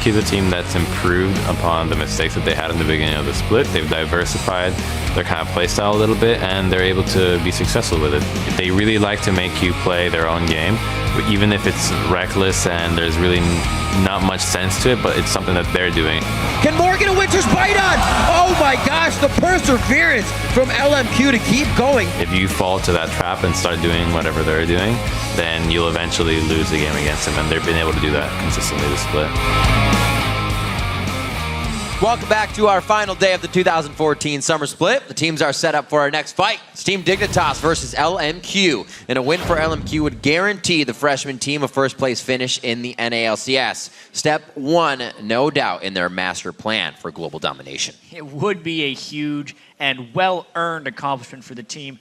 LMQ is a team that's improved upon the mistakes that they had in the beginning of the split. They've diversified their kind of playstyle a little bit, and they're able to be successful with it. They really like to make you play their own game, even if it's reckless and there's really not much sense to it, but it's something that they're doing. Can Morgan and Winter's bite on? Oh my gosh, the perseverance from LMQ to keep going. If you fall to that trap and start doing whatever they're doing, then you'll eventually lose the game against them, and they've been able to do that consistently this split. Welcome back to our final day of the 2014 Summer Split. The teams are set up for our next fight. It's Team Dignitas versus LMQ. And a win for LMQ would guarantee the freshman team a first place finish in the NA LCS. Step one, no doubt, in their master plan for global domination. It would be a huge and well-earned accomplishment for the team.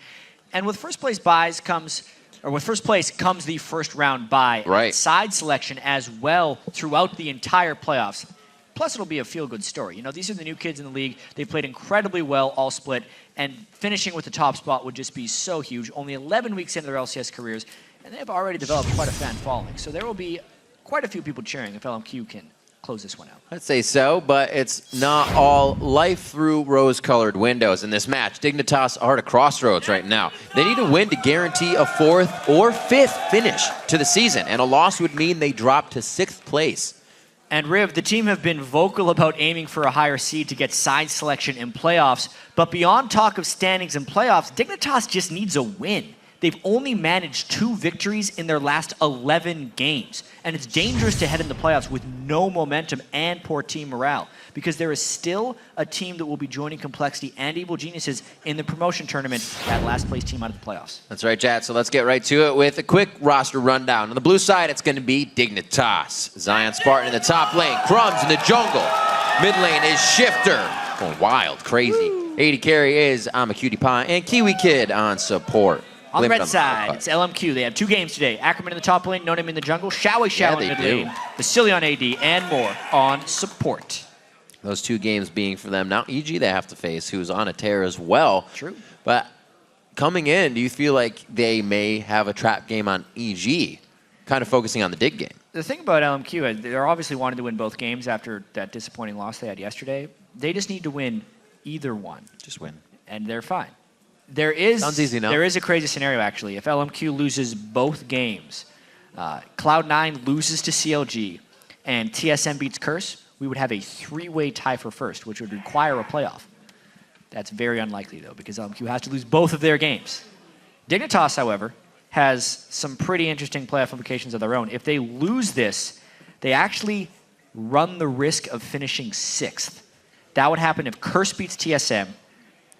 And with first place comes the first round bye. Right. Side selection as well throughout the entire playoffs. Plus, it'll be a feel-good story. You know, these are the new kids in the league. They played incredibly well all split, and finishing with the top spot would just be so huge. Only 11 weeks into their LCS careers, and they have already developed quite a fan following. So there will be quite a few people cheering if LMQ can close this one out. I'd say so, but it's not all life through rose-colored windows in this match. Dignitas are at a crossroads right now. They need a win to guarantee a 4th or 5th finish to the season, and a loss would mean they drop to 6th place. And Riv, the team have been vocal about aiming for a higher seed to get side selection in playoffs. But beyond talk of standings in playoffs, Dignitas just needs a win. They've only managed 2 victories in their last 11 games. And it's dangerous to head into playoffs with no momentum and poor team morale, because there is still a team that will be joining Complexity and Evil Geniuses in the promotion tournament, that last place team out of the playoffs. That's right, chat. So let's get right to it with a quick roster rundown. On the blue side, it's going to be Dignitas. Zion Spartan in the top lane. Crumbzz in the jungle. Mid lane is Shiphtur. Going wild, crazy. AD carry is Imaqtpie and KiWiKiD on support. On the red side, it's LMQ. They have 2 games today. Ackerman in the top lane, NoName in the jungle, XiaoWeiXiao in the mid lane, Vasilii on AD, and more on support. Those 2 games being for them. Now EG they have to face, who's on a tear as well. True. But coming in, do you feel like they may have a trap game on EG, kind of focusing on the dig game? The thing about LMQ, they're obviously wanting to win both games after that disappointing loss they had yesterday. They just need to win either one. Just win. And they're fine. Sounds easy enough. There is a crazy scenario, actually. If LMQ loses both games, Cloud9 loses to CLG, and TSM beats Curse, we would have a 3-way tie for first, which would require a playoff. That's very unlikely, though, because LMQ has to lose both of their games. Dignitas, however, has some pretty interesting playoff implications of their own. If they lose this, they actually run the risk of finishing 6th. That would happen if Curse beats TSM,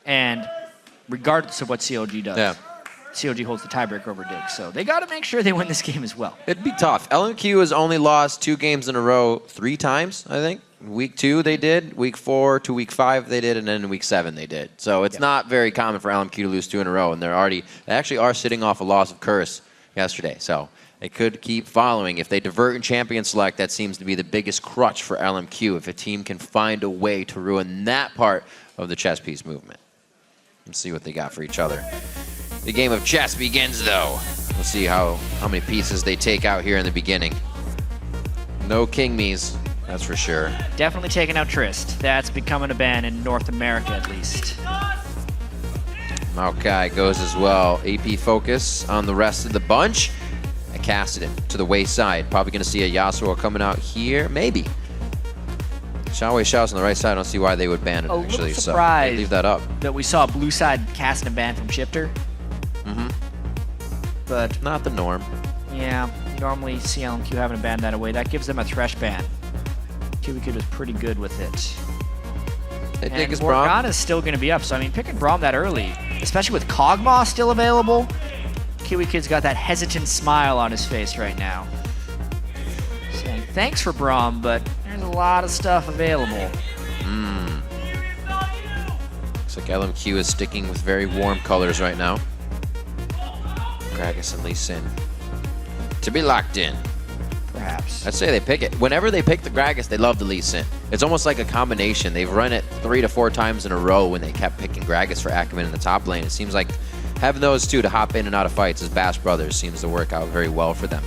and regardless of what CLG does, CLG holds the tiebreaker over Dig. So they got to make sure they win this game as well. It'd be tough. LMQ has only lost 2 games in a row 3 times, I think. Week 2 they did, week 4 to week 5 they did, and then week 7 they did. So it's not very common for LMQ to lose 2 in a row, and they actually are sitting off a loss of Curse yesterday. So they could keep following. If they divert and champion select, that seems to be the biggest crutch for LMQ, if a team can find a way to ruin that part of the chess piece movement. Let's see what they got for each other. The game of chess begins, though. We'll see how many pieces they take out here in the beginning. No king me's, that's for sure. Definitely taking out Trist. That's becoming a ban in North America, at least. Maokai goes as well. AP focus on the rest of the bunch. I casted it to the wayside. Probably going to see a Yasuo coming out here. Maybe. XiaoWeiXiao's on the right side. I don't see why they would ban it, actually. A little surprised so leave that up. That we saw blue side casting a ban from Shiphtur. But not the norm. Yeah, you normally see LMQ having a ban that away. That gives them a Thresh ban. KiWiKiD was pretty good with it. They dig his Braum is still going to be up. So, I mean, picking Braum that early, especially with Kog'Maw still available, KiWiKid's got that hesitant smile on his face right now. Saying, thanks for Braum, but there's a lot of stuff available. Looks like LMQ is sticking with very warm colors right now. Gragas and Lee Sin to be locked in. Perhaps. I'd say they pick it. Whenever they pick the Gragas, they love the Lee Sin. It's almost like a combination. They've run it 3 to 4 times in a row when they kept picking Gragas for Ackerman in the top lane. It seems like having those 2 to hop in and out of fights as Bash Brothers seems to work out very well for them.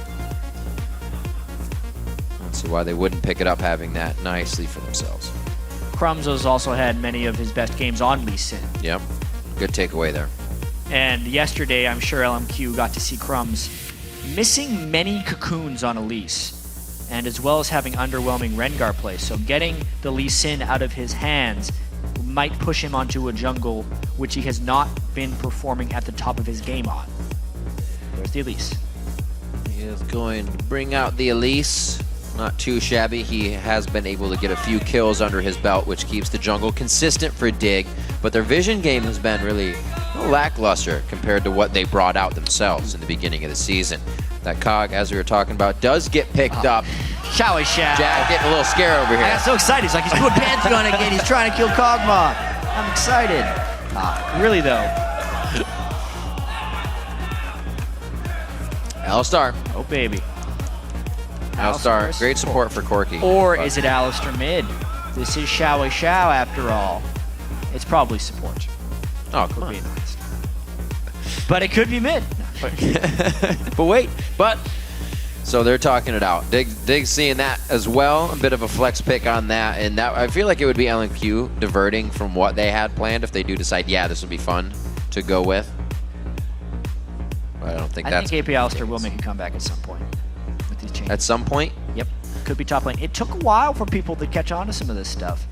See why they wouldn't pick it up having that nicely for themselves. Crumbzz has also had many of his best games on Lee Sin. Yep. Good takeaway there. And yesterday, I'm sure LMQ got to see Crumbzz missing many cocoons on Elise, and as well as having underwhelming Rengar play. So getting the Lee Sin out of his hands might push him onto a jungle which he has not been performing at the top of his game on. There's the Elise. He is going to bring out the Elise. Not too shabby. He has been able to get a few kills under his belt, which keeps the jungle consistent for Dig. But their vision game has been really lackluster compared to what they brought out themselves in the beginning of the season. That cog, as we were talking about, does get picked up. XiaoWeiXiao. Jack getting a little scared over here. I got so excited. He's like, he's doing Pantheon again. He's trying to kill Kog'Maw. I'm excited. Really, though. Alistar. Oh, baby. Alistar, great support for Corki. Or is it Alistar mid? This is XiaoWeiXiao after all. It's probably support. Oh, come on. Being honest. But it could be mid. But wait, so they're talking it out. Dig's seeing that as well. A bit of a flex pick on that, and that I feel like it would be LMQ diverting from what they had planned if they do decide, yeah, this would be fun to go with. But I don't think that's. I think AP Alistar will make a comeback at some point with these changes. At some point? Yep. Could be top lane. It took a while for people to catch on to some of this stuff.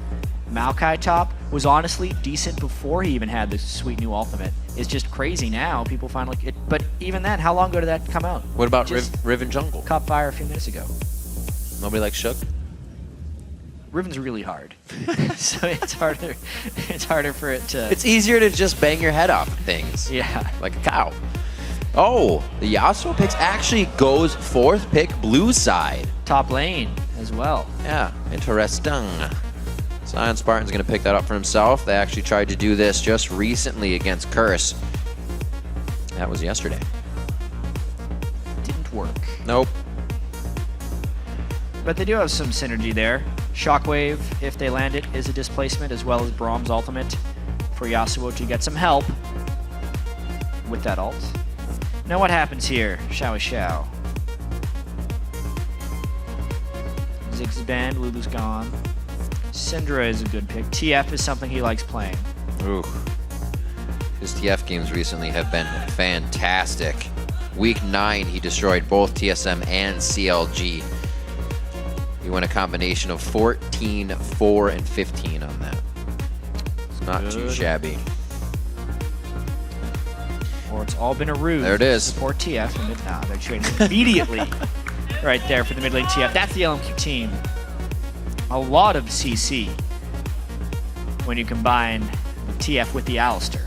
Maokai top was honestly decent before he even had this sweet new ultimate. It's just crazy now. People find like it, but even then, how long ago did that come out? What about Riven Jungle? Caught fire a few minutes ago. Nobody likes Shook? Riven's really hard, so it's harder. It's harder for it to. It's easier to just bang your head off things. Yeah. Like a cow. Oh, the Yasuo picks actually goes fourth pick blue side. Top lane as well. Yeah, interesting. Zion Spartan's going to pick that up for himself. They actually tried to do this just recently against Curse. That was yesterday. Didn't work. Nope. But they do have some synergy there. Shockwave, if they land it, is a displacement, as well as Braum's ultimate for Yasuo to get some help with that ult. Now what happens here? XiaoWeiXiao. Ziggs is banned, Lulu's gone. Syndra is a good pick. TF is something he likes playing. Ooh. His TF games recently have been fantastic. Week 9, he destroyed both TSM and CLG. He went a combination of 14, 4, and 15 on that. It's not too shabby. Or it's all been a ruse. There it is. Support TF. And nah, they're trading immediately right there for the mid lane TF. That's the LMQ team. A lot of CC when you combine TF with the Alistar.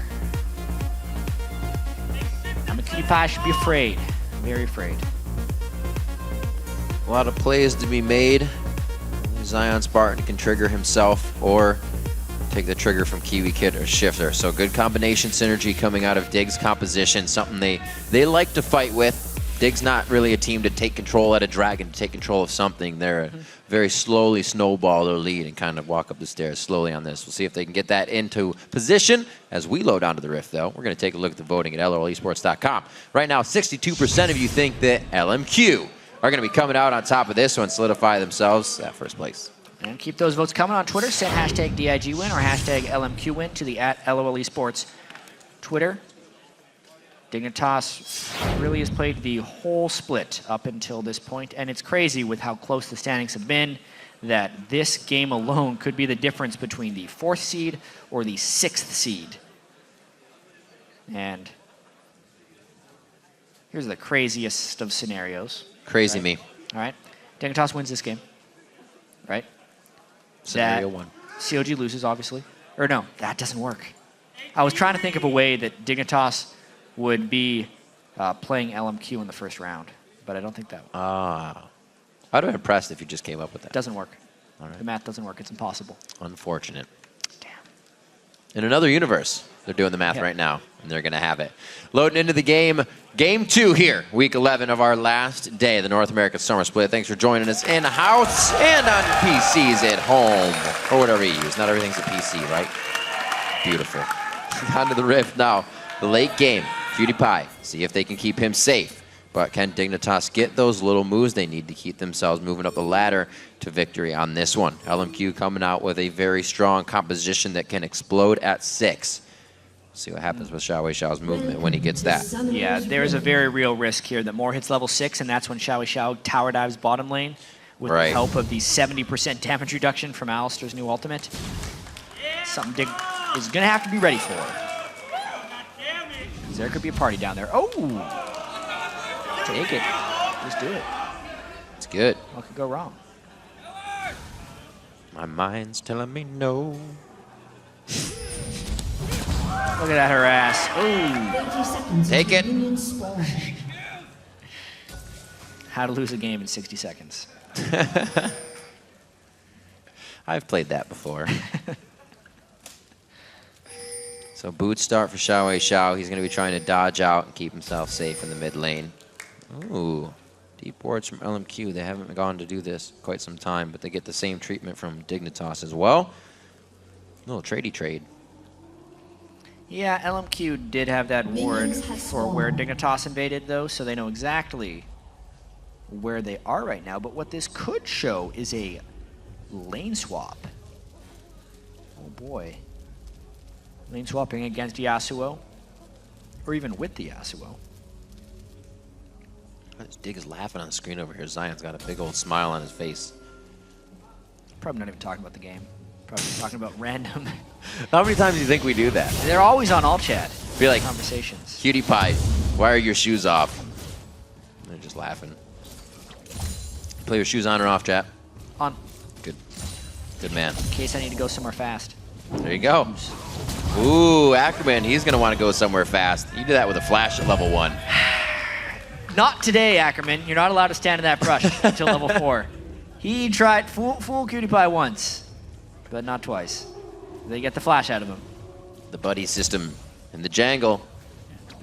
Imaqtpie should be afraid. Very afraid. A lot of plays to be made. Zion Spartan can trigger himself or take the trigger from KiWiKiD or Shiphtur. So good combination synergy coming out of Dig's composition, something they like to fight with. Dig's not really a team to take control at a dragon, to take control of something. They're very slowly snowball their lead and kind of walk up the stairs slowly on this. We'll see if they can get that into position as we load onto the Rift, though. We're going to take a look at the voting at LOLesports.com. Right now, 62% of you think that LMQ are going to be coming out on top of this one, solidify themselves at first place. And keep those votes coming on Twitter. Send hashtag DIGWin or hashtag LMQWin to the @LOLesports Twitter. Dignitas really has played the whole split up until this point, and it's crazy with how close the standings have been that this game alone could be the difference between the 4th seed or the 6th seed. And here's the craziest of scenarios. Crazy right? me. All right. Dignitas wins this game, right? Scenario 1. COG loses, obviously. Or no, that doesn't work. I was trying to think of a way that Dignitas would be playing LMQ in the first round, but I don't think that would. I'd have been impressed if you just came up with that. Doesn't work. All right. The math doesn't work. It's impossible. Unfortunate. Damn. In another universe, they're doing the math right now, and they're going to have it. Loading into the game, Game 2 here, Week 11 of our last day of the North American Summer Split. Thanks for joining us in-house and on PCs at home, or whatever you use. Not everything's a PC, right? Beautiful. On to the Rift now. The late game, PewDiePie. See if they can keep him safe But can Dignitas get those little moves they need to keep themselves moving up the ladder to victory on this one? LMQ coming out with a very strong composition that can explode at 6. See what happens with XiaoWeiXiao's movement when he gets that. Yeah, there's a very real risk here that Moore hits level 6, and that's when XiaoWeiXiao tower dives bottom lane with the help of the 70% damage reduction from Alistair's new ultimate. Something Dig is going to have to be ready for. Because there could be a party down there. Oh! Take it. Just do it. It's good. What could go wrong? My mind's telling me no. Look at that harass. Ooh. Take it. How to lose a game in 60 seconds. I've played that before. So boot start for XiaoWeiXiao. He's going to be trying to dodge out and keep himself safe in the mid lane. Ooh, deep wards from LMQ. They haven't gone to do this quite some time, but they get the same treatment from Dignitas as well. Little tradey trade. Yeah, LMQ did have that ward for where Dignitas invaded, though, so they know exactly where they are right now. But what this could show is a lane swap. Oh, boy. Lane swapping against Yasuo, or even with the Yasuo. Dig is laughing on the screen over here. Zion's got a big old smile on his face. Probably not even talking about the game. Probably talking about random. How many times do you think we do that? They're always on all chat. Be like, conversations. Cutie Pie, why are your shoes off? And they're just laughing. Play your shoes on or off, chat? On. Good. Good man. In case I need to go somewhere fast. There you go. Ooh, Ackerman, he's going to want to go somewhere fast. You do that with a flash at level 1. Not today, Ackerman. You're not allowed to stand in that brush until level 4. He tried fool Cutie Pie once, but not twice. They get the flash out of him. The buddy system in the jungle.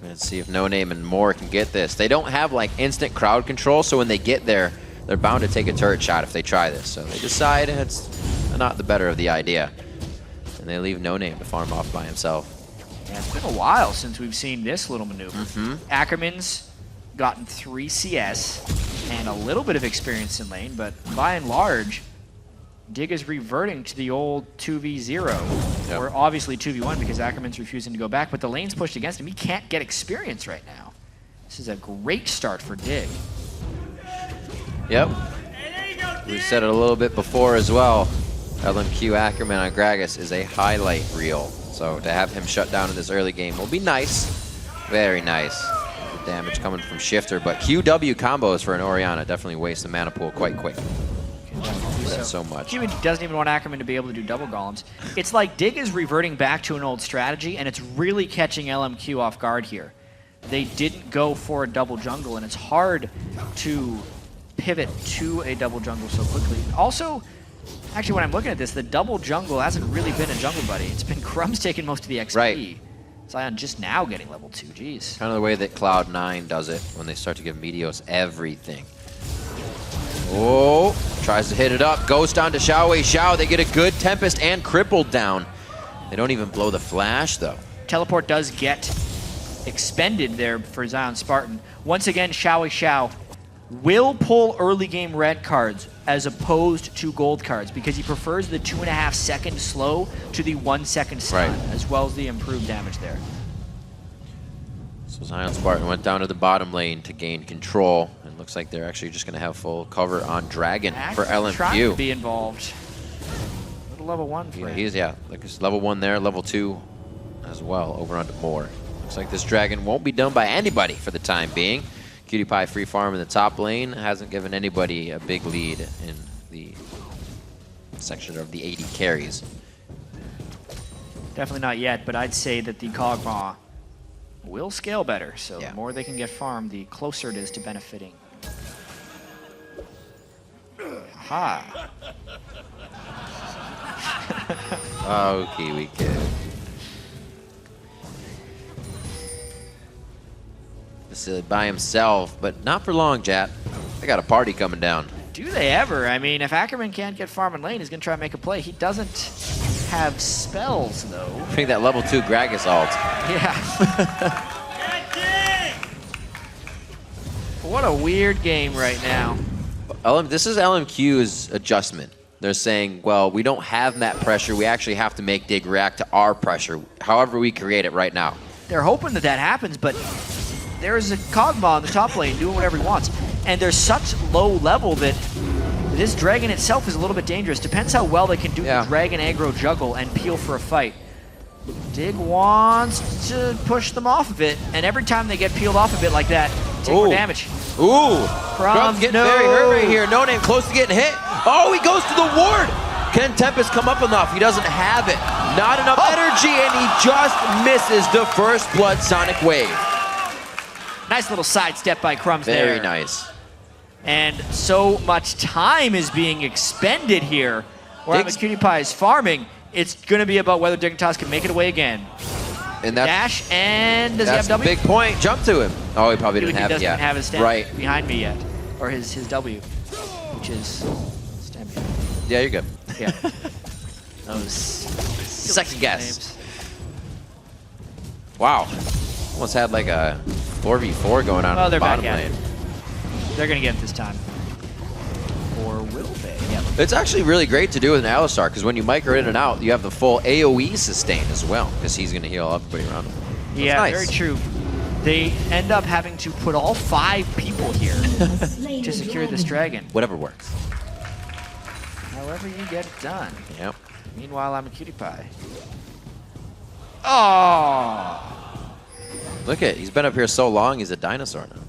Let's see if NoName and Moore can get this. They don't have like instant crowd control, so when they get there, they're bound to take a turret shot if they try this. So they decide it's not the better of the idea. And they leave NoName to farm off by himself. Yeah, it's been a while since we've seen this little maneuver. Ackerman's gotten 3 CS and a little bit of experience in lane, but by and large, Dig is reverting to the old 2v0, or obviously 2v1 because Ackerman's refusing to go back, but the lane's pushed against him. He can't get experience right now. This is a great start for Dig. Yep. We said it a little bit before as well. LMQ Ackerman on Gragas is a highlight reel. So to have him shut down in this early game will be nice. Very nice. The damage coming from Shiphtur, but QW combos for an Orianna definitely waste the mana pool quite quick. So much. QiWiKiD doesn't even want Ackerman to be able to do double golems. It's like Dig is reverting back to an old strategy, and it's really catching LMQ off guard here. They didn't go for a double jungle, and it's hard to pivot to a double jungle so quickly. Also, actually, when I'm looking at this, the double jungle hasn't really been a jungle buddy. It's been Crumbzz taking most of the XP. Right. Xian just now getting level 2. Jeez. Kind of the way that Cloud9 does it when they start to give Meteos everything. Oh, tries to hit it up. Goes down to XiaoWeiXiao. They get a good Tempest and crippled down. They don't even blow the flash, though. Teleport does get expended there for Zion Spartan. Once again, XiaoWeiXiao will pull early game red cards as opposed to gold cards because he prefers the 2.5 second slow to the 1 second stun, as well as the improved damage there. So Zion Spartan went down to the bottom lane to gain control, and looks like they're actually just going to have full cover on Dragon for LMQ. Trying to be involved. Little level 1 for him. He's like it's level 1 there, level 2 as well over onto Moore. Looks like this Dragon won't be done by anybody for the time being. Cutie Pie free farm in the top lane hasn't given anybody a big lead in the section of the 80 carries. Definitely not yet, but I'd say that the Kog'Maw will scale better, so the more they can get farmed, the closer it is to benefiting. Ha! Oh, KiWiKiD. Vasilii by himself, but not for long, Jat. They got a party coming down. Do they ever? I mean, if Ackerman can't get farm in lane, he's going to try and make a play. He doesn't have spells, though. I think that level 2 Gragas ult. Yeah. What a weird game right now. This is LMQ's adjustment. They're saying, well, we don't have map pressure. We actually have to make Dig react to our pressure, however we create it right now. They're hoping that that happens, but there's a Kog'Maw in the top lane doing whatever he wants. And there's such low level that this dragon itself is a little bit dangerous. Depends how well they can do the dragon aggro juggle and peel for a fight. Dig wants to push them off of it, and every time they get peeled off a bit like that, take more damage. Ooh, Crumbzz getting very hurt right here. NoName close to getting hit. Oh, he goes to the ward. Can Tempest come up enough? He doesn't have it. Not enough energy, and he just misses the first blood Sonic Wave. Nice little sidestep by Crumbzz there. Very nice. And so much time is being expended here. Where Imaqtpie is farming. It's going to be about whether Dignitas can make it away again. And that's, dash, and does he have W? Big point. Jump to him. Oh, he probably didn't have it yet. He doesn't have his stand behind me yet. Or his W, which is stand behind. Yeah, you're good. Yeah. Those second guess. Wow. Almost had like a 4v4 going on in the bottom lane. They're going to get it this time. Or will they? Yeah. It's actually really great to do with an Alistar, because when you micro in and out, you have the full AoE sustain as well, because he's going to heal everybody around him. So yeah, nice. Very true. They end up having to put all 5 people here to secure this dragon. Whatever works. However you get it done. Yep. Meanwhile, I'm a Imaqtpie. Oh! Look at, he's been up here so long, he's a dinosaur now.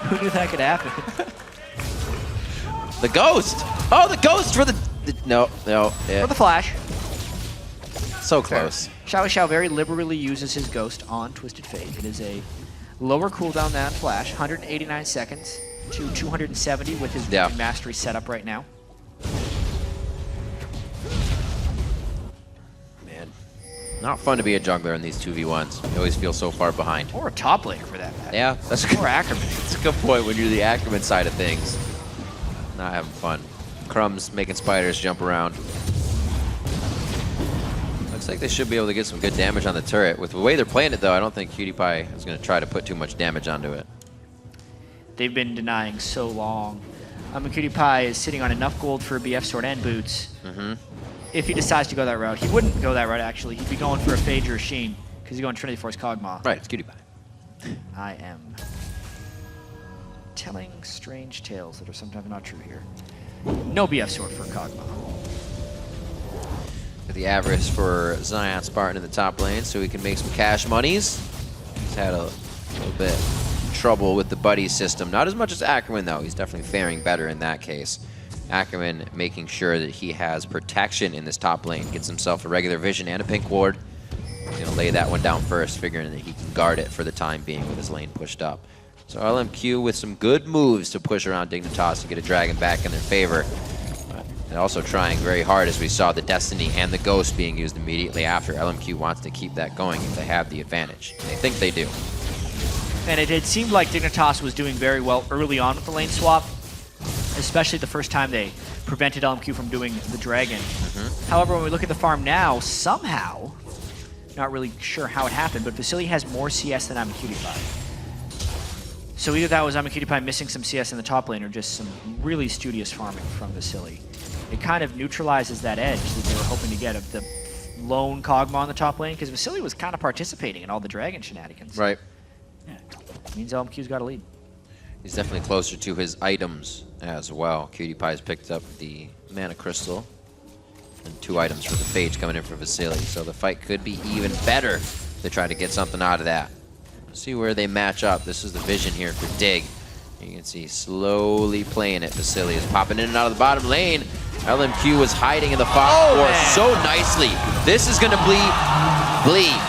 Who knew that could happen? The ghost! Oh, the ghost for the no. Yeah. For the flash. So close. Xiao very liberally uses his ghost on Twisted Fate. It is a lower cooldown than flash, 189 seconds to 270 with his mastery setup right now. Man, not fun to be a jungler in these 2v1s. You always feel so far behind. Or a top laner for that matter. Yeah, that's a good, or ackerman. That's a good point when you're the ackerman side of things. Not having fun. Crumbzz making spiders jump around. Looks like they should be able to get some good damage on the turret. With the way they're playing it, though, I don't think Imaqtpie is going to try to put too much damage onto it. They've been denying so long. Imaqtpie is sitting on enough gold for a BF sword and boots. If he decides to go that route. He wouldn't go that route, actually. He'd be going for a Phage or a Xian, because he's going Trinity Force Kog'Maw. Right, it's Imaqtpie. I am telling strange tales that are sometimes not true here. No BF sword for Kog'Maw. The avarice for Zion Spartan in the top lane, so he can make some cash monies. He's had a little bit of trouble with the buddy system. Not as much as Ackerman, though. He's definitely faring better in that case. Ackerman making sure that he has protection in this top lane. Gets himself a regular vision and a pink ward. He's going to lay that one down first, figuring that he can guard it for the time being with his lane pushed up. So LMQ with some good moves to push around Dignitas to get a dragon back in their favor. And also trying very hard, as we saw the Destiny and the Ghost being used immediately after. LMQ wants to keep that going if they have the advantage. They think they do. And it seemed like Dignitas was doing very well early on with the lane swap, especially the first time they prevented LMQ from doing the dragon. However, when we look at the farm now, somehow, not really sure how it happened, but Vasilii has more CS than Imaqtpie. So either that was Imaqtpie missing some CS in the top lane or just some really studious farming from Vasilii. It kind of neutralizes that edge that they were hoping to get of the lone Kog'Maw in the top lane, because Vasilii was kind of participating in all the dragon shenanigans. Right. Yeah. Means LMQ's got a lead. He's definitely closer to his items as well. Imaqtpie's picked up the Mana Crystal and 2 items for the Phage coming in for Vasilii. So the fight could be even better to try to get something out of that. See where they match up. This is the vision here for Dig. You can see slowly playing it. Vasilii is popping in and out of the bottom lane. LMQ was hiding in the Fox Force so nicely. This is going to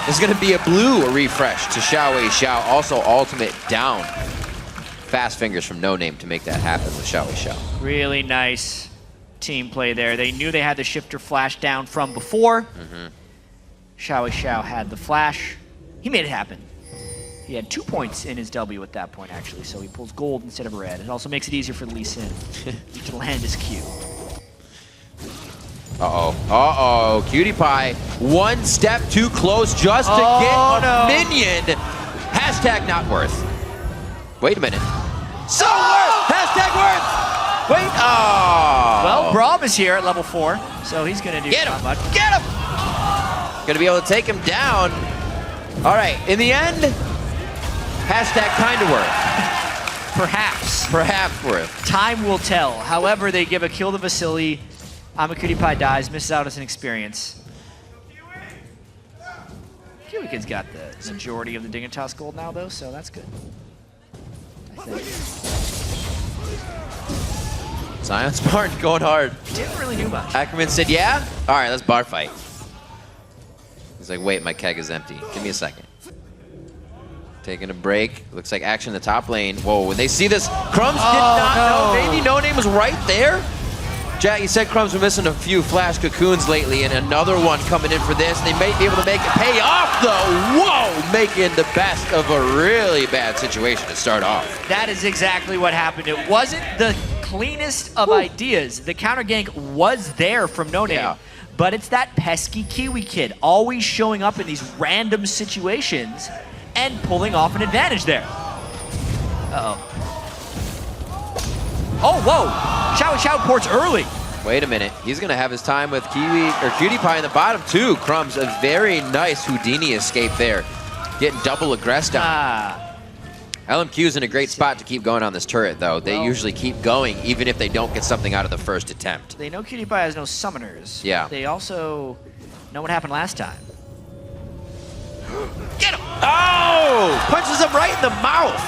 This is going to be a blue refresh to XiaoWeiXiao. Also ultimate down. Fast fingers from NoName to make that happen with XiaoWeiXiao. Really nice team play there. They knew they had the Shiphtur flash down from before. XiaoWeiXiao had the flash. He made it happen. He had 2 points in his W at that point, actually, so he pulls gold instead of red. It also makes it easier for Lee Sin to land his Q. Imaqtpie, 1 step too close just to get a minion. Hashtag not worth. Wait a minute. So worth! Hashtag worth! Wait, oh! Well, Braum is here at level 4, so he's gonna do Get not him! much. Get him! Gonna be able to take him down. All right, in the end, hashtag kinda worth. Perhaps. Perhaps worth. Time will tell. However, they give a kill to Vasilii. Imaqtpie dies, misses out as an experience. KiWiKiD's got the majority of the Dignitas gold now, though, so that's good. I think. Zion Spartan going hard. Didn't really do much. Ackerman said, yeah? All right, let's bar fight. He's like, wait, my keg is empty. Give me a second. Taking a break. Looks like action in the top lane. Whoa, when they see this, Crumbzz did not know. Maybe NoName was right there. Jack, you said Crumbzz were missing a few flash cocoons lately, and another one coming in for this. They may be able to make it pay off, though. Whoa, making the best of a really bad situation to start off. That is exactly what happened. It wasn't the cleanest of ideas. The counter gank was there from NoName. Yeah. But it's that pesky KiWiKiD always showing up in these random situations and pulling off an advantage there. Uh-oh. Oh, whoa! XiaoWeiXiao ports early. Wait a minute. He's going to have his time with QtPie in the bottom, too. Crumbzz, a very nice Houdini escape there. Getting double aggressed on. LMQ's in a great spot to keep going on this turret, though. They usually keep going, even if they don't get something out of the first attempt. They know QtPie has no summoners. Yeah. They also know what happened last time. Get him! Oh! Punches him right in the mouth.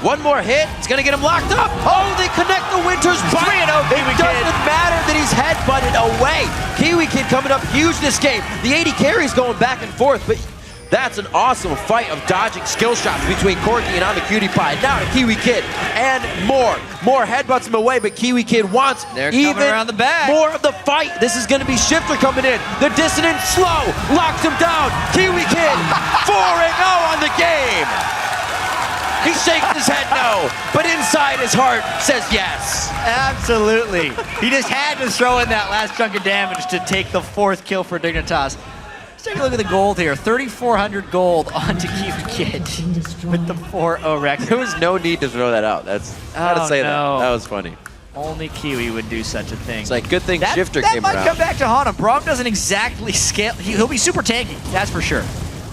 One more hit, it's gonna get him locked up. Oh, they connect the Winter's Bite. 3-0 KiWiKiD. It doesn't matter that he's headbutted away. KiWiKiD coming up huge this game. The 80 carries going back and forth, but that's an awesome fight of dodging skill shots between Corki and Imaqtpie. Now to KiWiKiD and more. More headbutts him away, but KiWiKiD wants even around the back. more of the fight. This is going to be Shiphtur coming in. The dissonant slow locks him down. KiWiKiD 4-0 on the game. He's shaking his head no, but inside his heart says yes. Absolutely. He just had to throw in that last chunk of damage to take the 4th kill for Dignitas. Let's take a look at the gold here. 3,400 gold onto KiWiKiD with the 4-0 record. There was no need to throw that out. That's gotta say no. that. That was funny. Only Kiwi would do such a thing. It's like, good thing Shiphtur that came might around. come back to haunt him. Braum doesn't exactly scale. He'll be super tanky, that's for sure.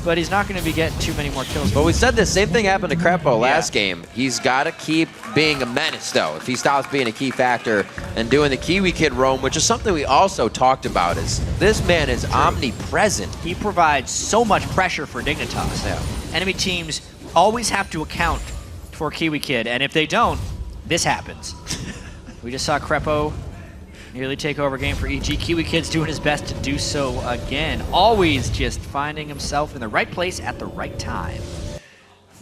But he's not going to be getting too many more kills. But we said the same thing happened to Crepo last game. He's got to keep being a menace, though. If he stops being a key factor and doing the KiWiKiD roam, which is something we also talked about, is this man is omnipresent. He provides so much pressure for Dignitas. Yeah. Enemy teams always have to account for KiWiKiD, and if they don't, this happens. We just saw Crepo nearly take over game for EG. KiWiKid's doing his best to do so again. Always just finding himself in the right place at the right time.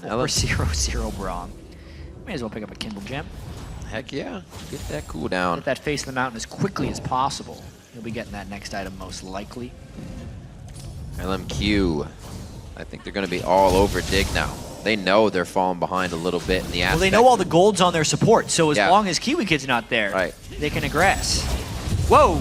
4-0-0 Braum. May as well pick up a Kindle Gem. Heck yeah. Get that cooldown. Get that face of the mountain as quickly as possible. He'll be getting that next item most likely. LMQ. I think they're going to be all over Dig now. They know they're falling behind a little bit in the aspect. Well, they know all the gold's on their support, so as long as KiWiKid's not there, they can aggress. Whoa!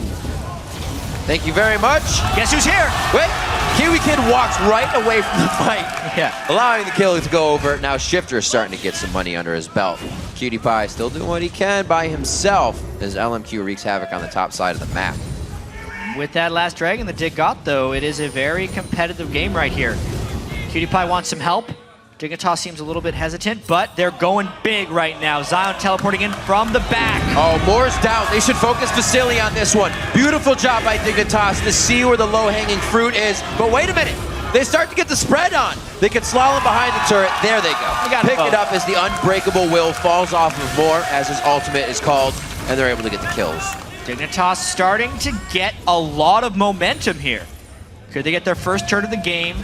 Thank you very much. Guess who's here? Wait, KiWiKiD walks right away from the fight, allowing the kill to go over. Now Shiphtur is starting to get some money under his belt. QtPie still doing what he can by himself as LMQ wreaks havoc on the top side of the map. With that last dragon that Dig got, though, it is a very competitive game right here. QtPie wants some help. Dignitas seems a little bit hesitant, but they're going big right now. Zion teleporting in from the back. Oh, Moore's down. They should focus Vasilii on this one. Beautiful job by Dignitas to see where the low-hanging fruit is. But wait a minute. They start to get the spread on. They can slalom behind the turret. There they go. Pick it up as the unbreakable will falls off of Moore as his ultimate is called, and they're able to get the kills. Dignitas starting to get a lot of momentum here. Could they get their first turn of the game?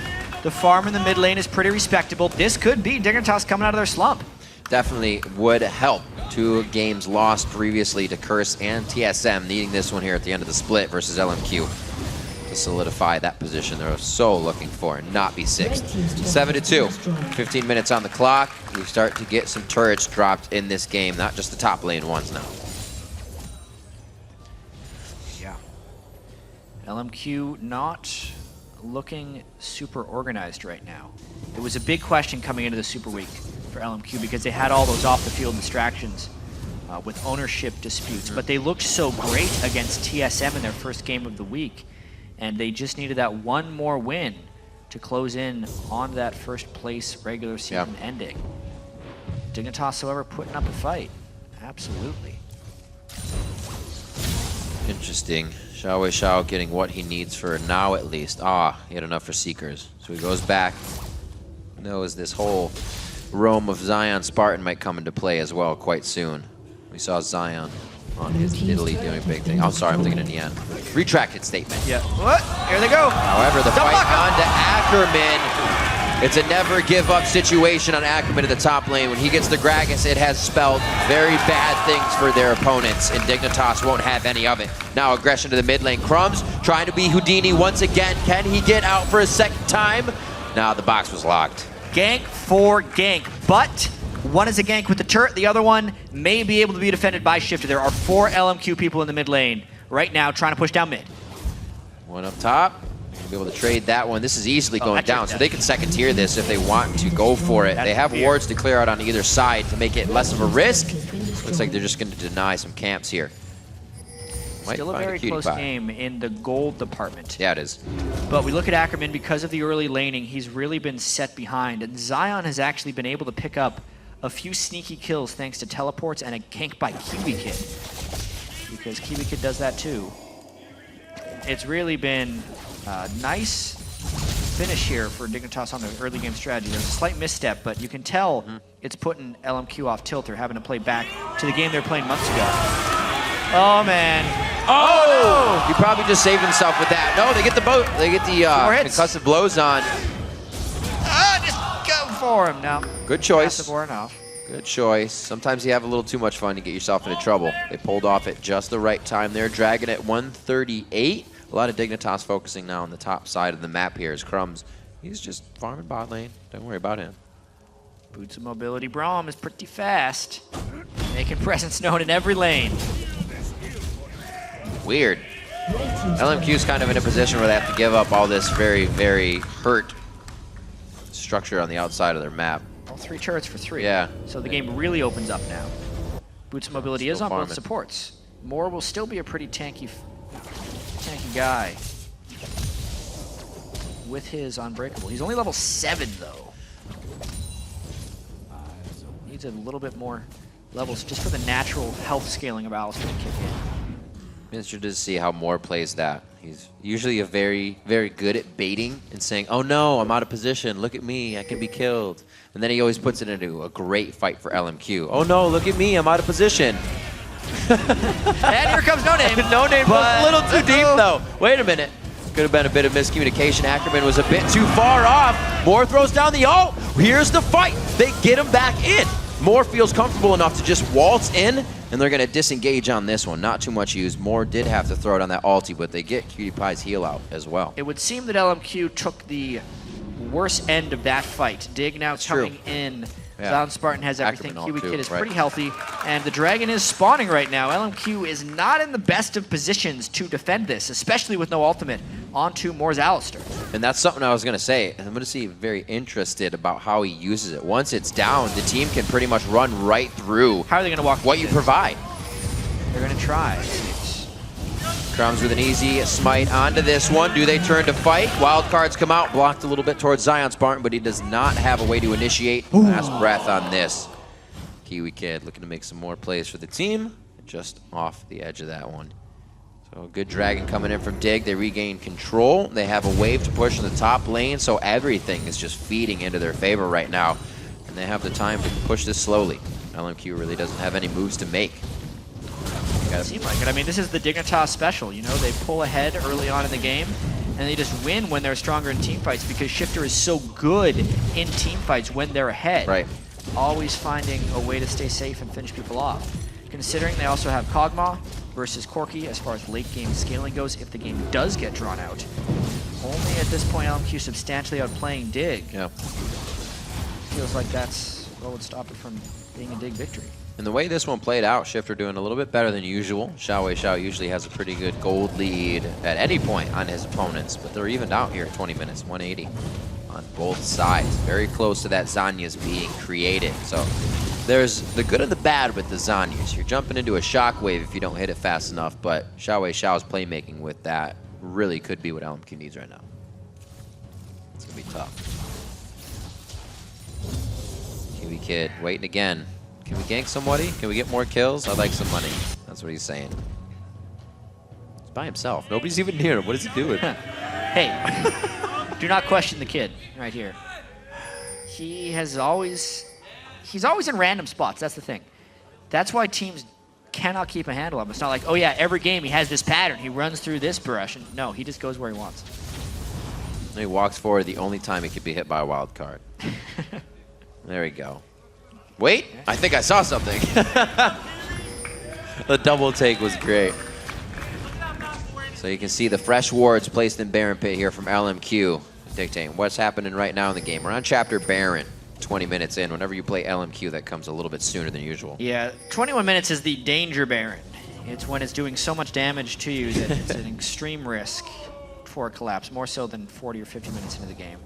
The farm in the mid lane is pretty respectable. This could be Dignitas coming out of their slump. Definitely would help. 2 games lost previously to Curse and TSM, needing this one here at the end of the split versus LMQ to solidify that position they're so looking for and not be 6th. 7-2, 15 minutes on the clock. We start to get some turrets dropped in this game, not just the top lane ones now. Yeah. LMQ not looking super organized right now. It was a big question coming into the Super Week for LMQ because they had all those off-the-field distractions with ownership disputes, but they looked so great against TSM in their first game of the week, and they just needed that one more win to close in on that first place regular season ending. Dignitas, however, putting up a fight. Absolutely. Interesting. XiaoWeiXiao getting what he needs for now at least. He had enough for Seekers. So he goes back. Knows this whole roam of Zion Spartan might come into play as well quite soon. We saw Zion on his Italy doing big thing. I'm sorry, I'm thinking in the end. Retracted statement. Yeah. What? Here they go. However, the fight on to Ackerman. It's a never give up situation on Ackerman in the top lane. When he gets the Gragas, it has spelled very bad things for their opponents, and Dignitas won't have any of it. Now aggression to the mid lane. Crumbzz trying to be Houdini once again. Can he get out for a second time? Now the box was locked. Gank for gank, but one is a gank with the turret, the other one may be able to be defended by Shiphtur. There are 4 LMQ people in the mid lane right now trying to push down mid. One up top. Be able to trade that one. This is easily going down, so they can second tier this if they want to go for it. They have wards to clear out on either side to make it less of a risk. Looks like they're just going to deny some camps here. Still a very close game in the gold department. Yeah, it is. But we look at Ackerman, because of the early laning, he's really been set behind. And Zion has actually been able to pick up a few sneaky kills thanks to teleports and a gank by KiWiKiD. Because KiWiKiD does that too. It's really been nice finish here for Dignitas on the early game strategy. There's a slight misstep, but you can tell it's putting LMQ off tilt. They're having to play back to the game they were playing months ago. Oh, man. Oh, no! He probably just saved himself with that. No, they get the boat. They get the concussive blows on. Just go for him now. Good choice. Enough. Good choice. Sometimes you have a little too much fun to get yourself into trouble. They pulled off at just the right time there. Dragon at 138. A lot of Dignitas focusing now on the top side of the map here as Crumbzz. He's just farming bot lane. Don't worry about him. Boots of Mobility Braum is pretty fast. Making presence known in every lane. Weird. LMQ's kind of in a position where they have to give up all this very, very hurt structure on the outside of their map. All 3 turrets for 3. Yeah. So the game really opens up now. Boots of Mobility is on both supports. Moore will still be a pretty tanky guy with his Unbreakable. He's only level 7 though. Needs a little bit more levels just for the natural health scaling of Alistair to kick in. I'm interested to see how Moore plays that. He's usually very, very good at baiting and saying, oh no, I'm out of position, look at me, I can be killed. And then he always puts it into a great fight for LMQ. Oh no, look at me, I'm out of position. And here comes NoName. NoName was a little too deep though. Wait a minute. Could have been a bit of miscommunication. Ackerman was a bit too far off. Moore throws down the ult. Here's the fight. They get him back in. Moore feels comfortable enough to just waltz in, and they're going to disengage on this one. Not too much use. Moore did have to throw it on that ulti, but they get QtPie's heal out as well. It would seem that LMQ took the worst end of that fight. Dig now coming in. Zion Spartan has everything. KiWiKiD is pretty healthy, and the Dragon is spawning right now. LMQ is not in the best of positions to defend this, especially with no ultimate onto Moore's Alistair. And that's something I was going to say. I'm going to see very interested about how he uses it. Once it's down, the team can pretty much run right through. How are they going to walk what you provide? They're going to try. Crumbzz with an easy smite onto this one. Do they turn to fight? Wild cards come out, blocked a little bit towards Zion Spartan, but he does not have a way to initiate. Last breath on this. KiWiKiD looking to make some more plays for the team. Just off the edge of that one. So a good Dragon coming in from Dig. They regain control. They have a wave to push in the top lane, so everything is just feeding into their favor right now. And they have the time to push this slowly. LMQ really doesn't have any moves to make. It seems like it. I mean, this is the Dignitas special. You know, they pull ahead early on in the game, and they just win when they're stronger in teamfights because Shiphtur is so good in teamfights when they're ahead. Right. Always finding a way to stay safe and finish people off. Considering they also have Kog'Maw versus Corki as far as late game scaling goes if the game does get drawn out. Only at this point LMQ substantially outplaying Dig. Yeah. Feels like that's what would stop it from being a Dig victory. And the way this one played out, Shiphtur doing a little bit better than usual. XiaoWeiXiao usually has a pretty good gold lead at any point on his opponents, but they're evened out here at 20 minutes, 180 on both sides. Very close to that Zhonya's being created. So there's the good and the bad with the Zhonyas. You're jumping into a shockwave if you don't hit it fast enough, but XiaoWeiXiao's playmaking with that really could be what LMQ needs right now. It's gonna be tough. KiWiKiD waiting again. Can we gank somebody? Can we get more kills? I'd like some money. That's what he's saying. He's by himself. Nobody's even near him. What is he doing? Hey, do not question the kid right here. He's always in random spots. That's the thing. That's why teams cannot keep a handle on him. It's not like, oh yeah, every game he has this pattern. He runs through this progression. No, he just goes where he wants. He walks forward the only time he could be hit by a wild card. There we go. Wait, I think I saw something. The double take was great. So you can see the fresh wards placed in Baron Pit here from LMQ, dictating what's happening right now in the game. We're on chapter Baron, 20 minutes in. Whenever you play LMQ, that comes a little bit sooner than usual. Yeah, 21 minutes is the danger Baron. It's when it's doing so much damage to you that it's an extreme risk for a collapse, more so than 40 or 50 minutes into the game.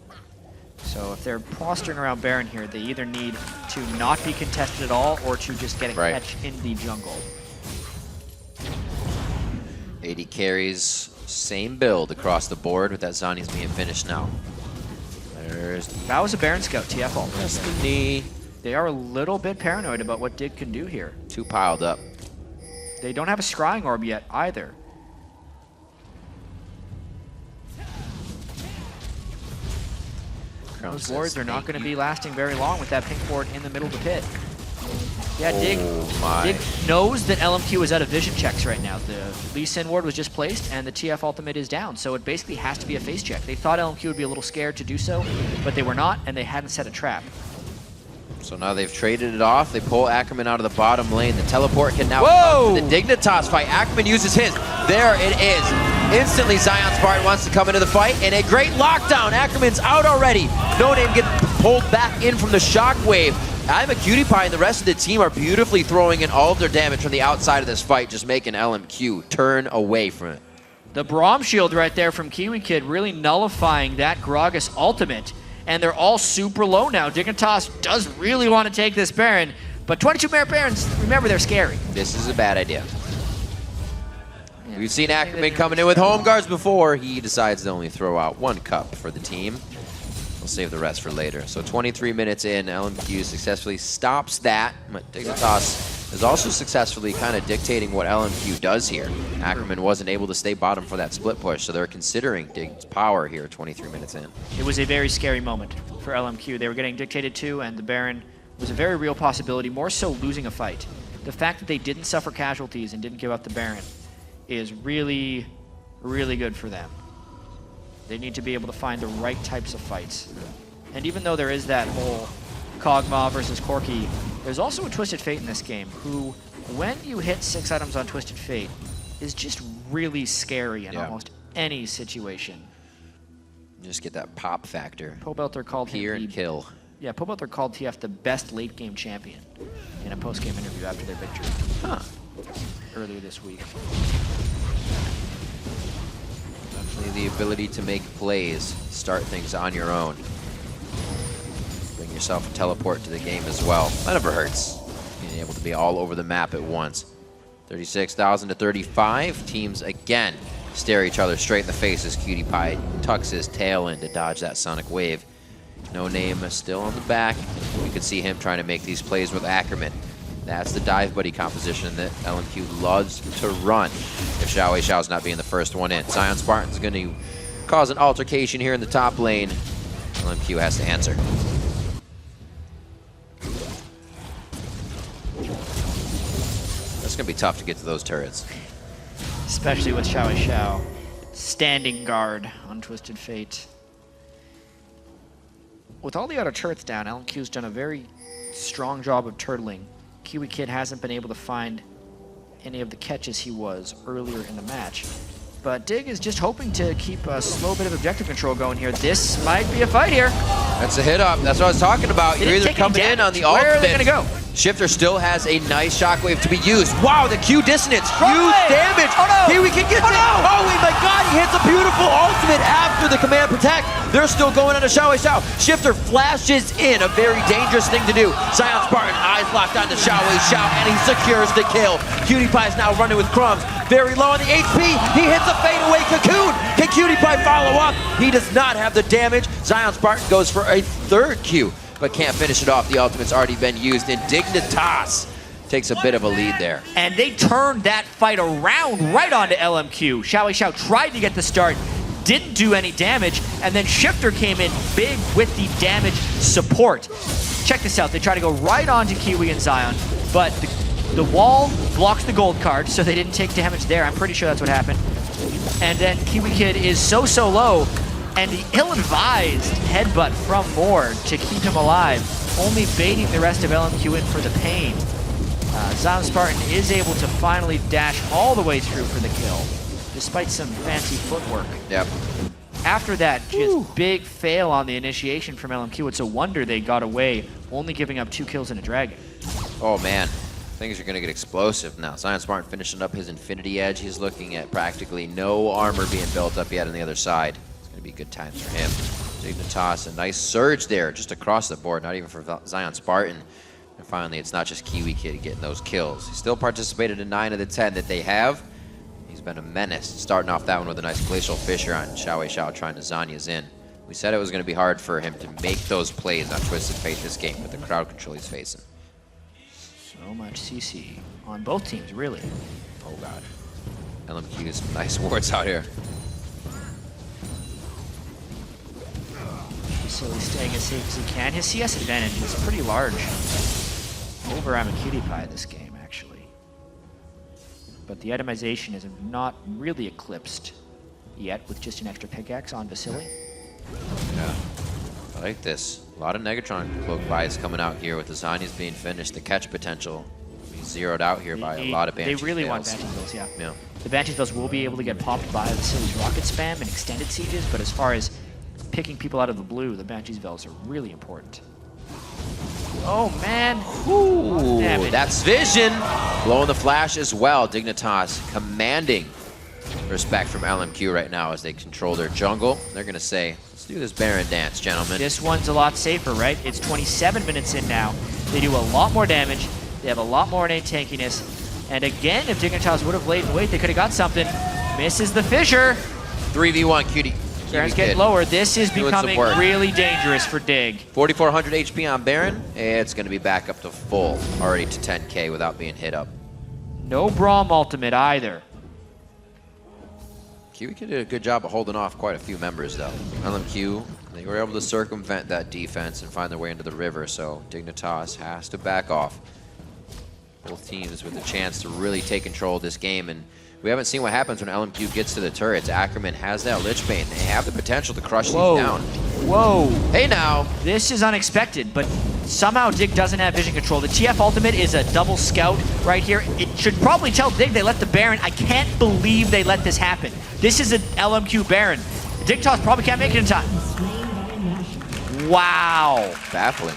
So if they're posturing around Baron here, they either need to not be contested at all or to just get a catch in the jungle. 80 carries, same build across the board with that Zhonya's being finished now. That was a Baron Scout TF ult. Destiny. They are a little bit paranoid about what Dig can do here. Two piled up. They don't have a scrying orb yet either. Those wards are not going to be lasting very long with that pink ward in the middle of the pit. Yeah, Dig knows that LMQ is out of vision checks right now. The Lee Sin ward was just placed, and the TF ultimate is down, so it basically has to be a face check. They thought LMQ would be a little scared to do so, but they were not, and they hadn't set a trap. So now they've traded it off. They pull Ackerman out of the bottom lane. The teleport can now come to the Dignitas fight. Ackerman uses his. There it is. Instantly, Zion Spartan wants to come into the fight, and a great lockdown. Ackerman's out already. NoName gets pulled back in from the shockwave. Imaqtpie and the rest of the team are beautifully throwing in all of their damage from the outside of this fight, just making LMQ turn away from it. The Braum shield right there from KiWiKiD really nullifying that Gragas ultimate. And they're all super low now. Dignitas does really want to take this Baron, but 22 Barons, remember, they're scary. This is a bad idea. Yeah. We've seen Ackerman coming in with home guards before. He decides to only throw out one cup for the team. We'll save the rest for later. So 23 minutes in, LMQ successfully stops that. But Dignitas is also successfully kind of dictating what LMQ does here. Ackerman wasn't able to stay bottom for that split push, so they're considering Dig's power here 23 minutes in. It was a very scary moment for LMQ. They were getting dictated to, and the Baron was a very real possibility, more so losing a fight. The fact that they didn't suffer casualties and didn't give up the Baron is really, really good for them. They need to be able to find the right types of fights. And even though there is that whole Kog'Maw versus Corki, there's also a Twisted Fate in this game who, when you hit 6 items on Twisted Fate, is just really scary in almost any situation. You just get that pop factor. Pobelter called Peer and kill. Yeah, Pobelter called TF the best late game champion in a post-game interview after their victory. Earlier this week. Definitely the ability to make plays, start things on your own. Bring yourself a teleport to the game as well. That never hurts. Being able to be all over the map at once. 36,000 to 35. Teams again stare each other straight in the face as QtPie tucks his tail in to dodge that sonic wave. NoName still on the back. We could see him trying to make these plays with Ackerman. That's the dive buddy composition that LMQ loves to run if XiaoWeiXiao's not being the first one in. Zion Spartan's going to cause an altercation here in the top lane. LMQ has to answer. That's going to be tough to get to those turrets. Especially with XiaoWeiXiao standing guard on Twisted Fate. With all the other turrets down, LMQ's done a very strong job of turtling. KiWiKiD hasn't been able to find any of the catches he was earlier in the match. But Dig is just hoping to keep a slow bit of objective control going here. This might be a fight here. That's a hit up. That's what I was talking about. You're either coming in on the ultimate. Where are they going to go? Shiphtur still has a nice shockwave to be used. Wow, the Q dissonance, huge damage. Oh no! KiWiKiD gets it. Oh my God, he hits a beautiful ultimate after the command protect. They're still going on to XiaoWeiXiao. Shiphtur flashes in, a very dangerous thing to do. Xian Spartan, eyes locked on to XiaoWeiXiao, and he secures the kill. QtPie is now running with Crumbzz. Very low on the HP. He hits a fadeaway cocoon. Can QtPie follow up? He does not have the damage. Xian Spartan goes for a third Q, but can't finish it off. The ultimate's already been used, and Dignitas takes a bit of a lead there. And they turned that fight around right onto LMQ. XiaoWeiXiao tried to get the start, didn't do any damage, and then Shiphtur came in big with the damage support. Check this out, they try to go right onto Kiwi and Zion, but the wall blocks the gold card, so they didn't take damage there. I'm pretty sure that's what happened. And then KiWiKiD is so low, and the ill-advised headbutt from Moore to keep him alive, only baiting the rest of LMQ in for the pain. Xian Spartan is able to finally dash all the way through for the kill, despite some fancy footwork. Yep. After that, just big fail on the initiation from LMQ. It's a wonder they got away, only giving up 2 kills and a dragon. Oh man, things are gonna get explosive now. Xian Spartan finishing up his Infinity Edge. He's looking at practically no armor being built up yet on the other side. It's gonna be good times for him. Dignitas, a nice surge there, just across the board, not even for Xian Spartan. And finally, it's not just KiWiKiD getting those kills. He still participated in 9 of the 10 that they have. He's been a menace, starting off that one with a nice Glacial Fissure on XiaoWeiXiao trying to Zanya's in. We said it was going to be hard for him to make those plays on Twisted Fate this game with the crowd control he's facing. So much CC on both teams, really. Oh God. LMQ some nice wards out here. Vasilii staying as safe as he can. His CS advantage is pretty large over Imaqtpie this game, actually. But the itemization is not really eclipsed yet with just an extra pickaxe on Vasilii. Yeah, I like this. A lot of Negatron cloak buys coming out here with the Zanyas being finished. The catch potential being zeroed out here by a lot of Banshees. They really fails. want Banshees Bills, yeah. The Banshees Bills will be able to get popped by Vasilii's rocket spam and extended sieges, but as far as picking people out of the blue, the Banshees Bells are really important. Oh man! Ooh, damage. That's vision! Blowing the flash as well. Dignitas commanding respect from LMQ right now as they control their jungle. They're gonna say, let's do this Baron dance, gentlemen. This one's a lot safer, right? It's 27 minutes in now. They do a lot more damage. They have a lot more innate tankiness. And again, if Dignitas would have laid in wait, they could have got something. Misses the fissure. 3v1 Cutie. Baron's getting lower. This is becoming really dangerous for Dig. 4,400 HP on Baron. It's going to be back up to full, already to 10k without being hit up. No Braum ultimate either. KiWiKiD did a good job of holding off quite a few members, though. LMQ, they were able to circumvent that defense and find their way into the river, so Dignitas has to back off. Both teams with a chance to really take control of this game, and we haven't seen what happens when LMQ gets to the turrets. Ackerman has that Lich Bane. They have the potential to crush these down. Whoa. Hey now. This is unexpected, but somehow Dig doesn't have vision control. The TF ultimate is a double scout right here. It should probably tell Dig they let the Baron. I can't believe they let this happen. This is an LMQ Baron. Dignitas probably can't make it in time. Wow. Baffling.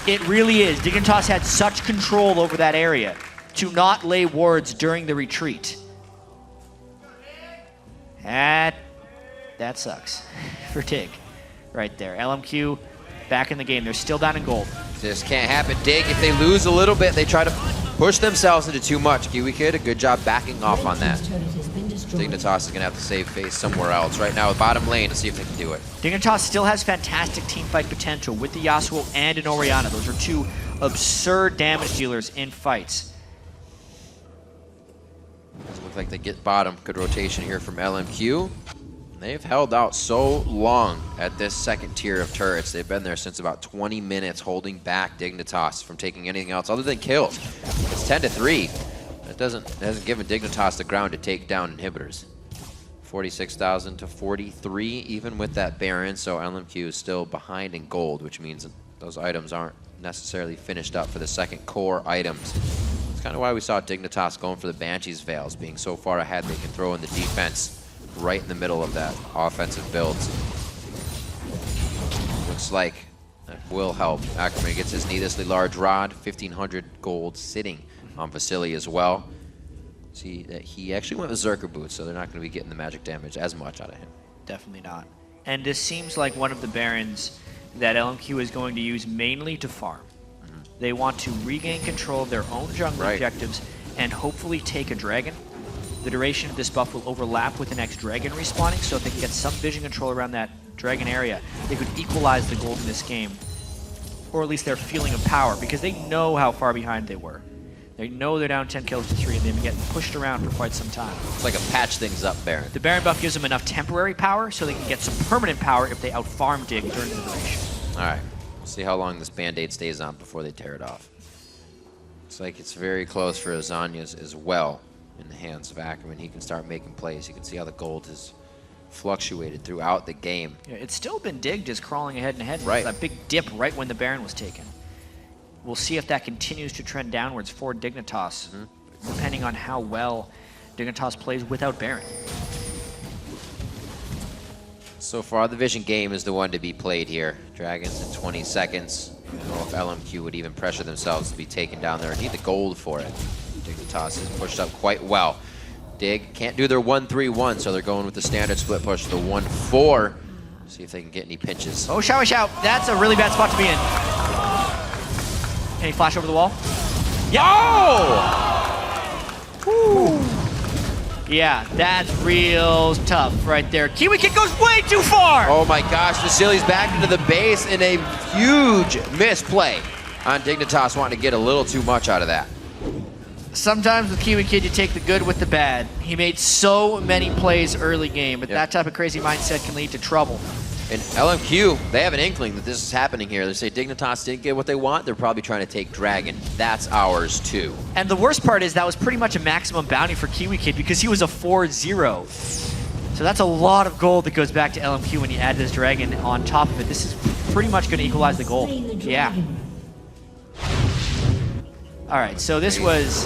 It really is. Dignitas had such control over that area to not lay wards during the retreat. That sucks for Dig right there. LMQ back in the game. They're still down in gold. This can't happen. Dig, if they lose a little bit, they try to push themselves into too much. KiWiKiD, a good job backing off on that. Dignitas is going to have to save face somewhere else. Right now, bottom lane to see if they can do it. Dignitas still has fantastic teamfight potential with the Yasuo and an Orianna. Those are two absurd damage dealers in fights. Doesn't look like they get bottom. Good rotation here from LMQ. They've held out so long at this second tier of turrets. They've been there since about 20 minutes, holding back Dignitas from taking anything else other than kills. It's 10-3. That hasn't given Dignitas the ground to take down inhibitors. 46,000 to 43, even with that Baron. So LMQ is still behind in gold, which means that those items aren't necessarily finished up for the second core items. It's kind of why we saw Dignitas going for the Banshee's Veils, being so far ahead they can throw in the defense right in the middle of that offensive build. Looks like will help. Ackerman gets his needlessly large rod, 1,500 gold sitting on Vasilii as well. See that he actually went with Zerker boots, so they're not going to be getting the magic damage as much out of him. Definitely not. And this seems like one of the Barons that LMQ is going to use mainly to farm. They want to regain control of their own jungle objectives and hopefully take a dragon. The duration of this buff will overlap with the next dragon respawning, so if they can get some vision control around that dragon area, they could equalize the gold in this game. Or at least their feeling of power, because they know how far behind they were. They know they're down 10 kills to 3, and they've been getting pushed around for quite some time. It's like a patch things up Baron. The Baron buff gives them enough temporary power, so they can get some permanent power if they outfarm Dig during the duration. All right, we'll see how long this Band-Aid stays on before they tear it off. Looks like it's very close for Azania's as well in the hands of Ackerman. He can start making plays. You can see how the gold has fluctuated throughout the game. Yeah, it's still been Dig just crawling ahead and ahead. Right. That big dip right when the Baron was taken. We'll see if that continues to trend downwards for Dignitas, depending on how well Dignitas plays without Baron. So far, the Vision game is the one to be played here. Dragons in 20 seconds. I don't know if LMQ would even pressure themselves to be taken down there. Need the gold for it. Dignitas is pushed up quite well. Dig can't do their 1-3-1, so they're going with the standard split push, the 1-4. See if they can get any pinches. Oh, XiaoWeiXiao. That's a really bad spot to be in. Any flash over the wall? Yeah. Oh! Yeah, that's real tough right there. KiWiKiD goes way too far! Oh my gosh, Vasilii's back into the base in a huge misplay on Dignitas, wanting to get a little too much out of that. Sometimes with KiWiKiD, you take the good with the bad. He made so many plays early game, but that type of crazy mindset can lead to trouble. And LMQ, they have an inkling that this is happening here. They say Dignitas didn't get what they want. They're probably trying to take Dragon. That's ours too. And the worst part is that was pretty much a maximum bounty for KiWiKiD because he was a 4-0. So that's a lot of gold that goes back to LMQ when you add this Dragon on top of it. This is pretty much going to equalize the gold. Yeah. All right, so this was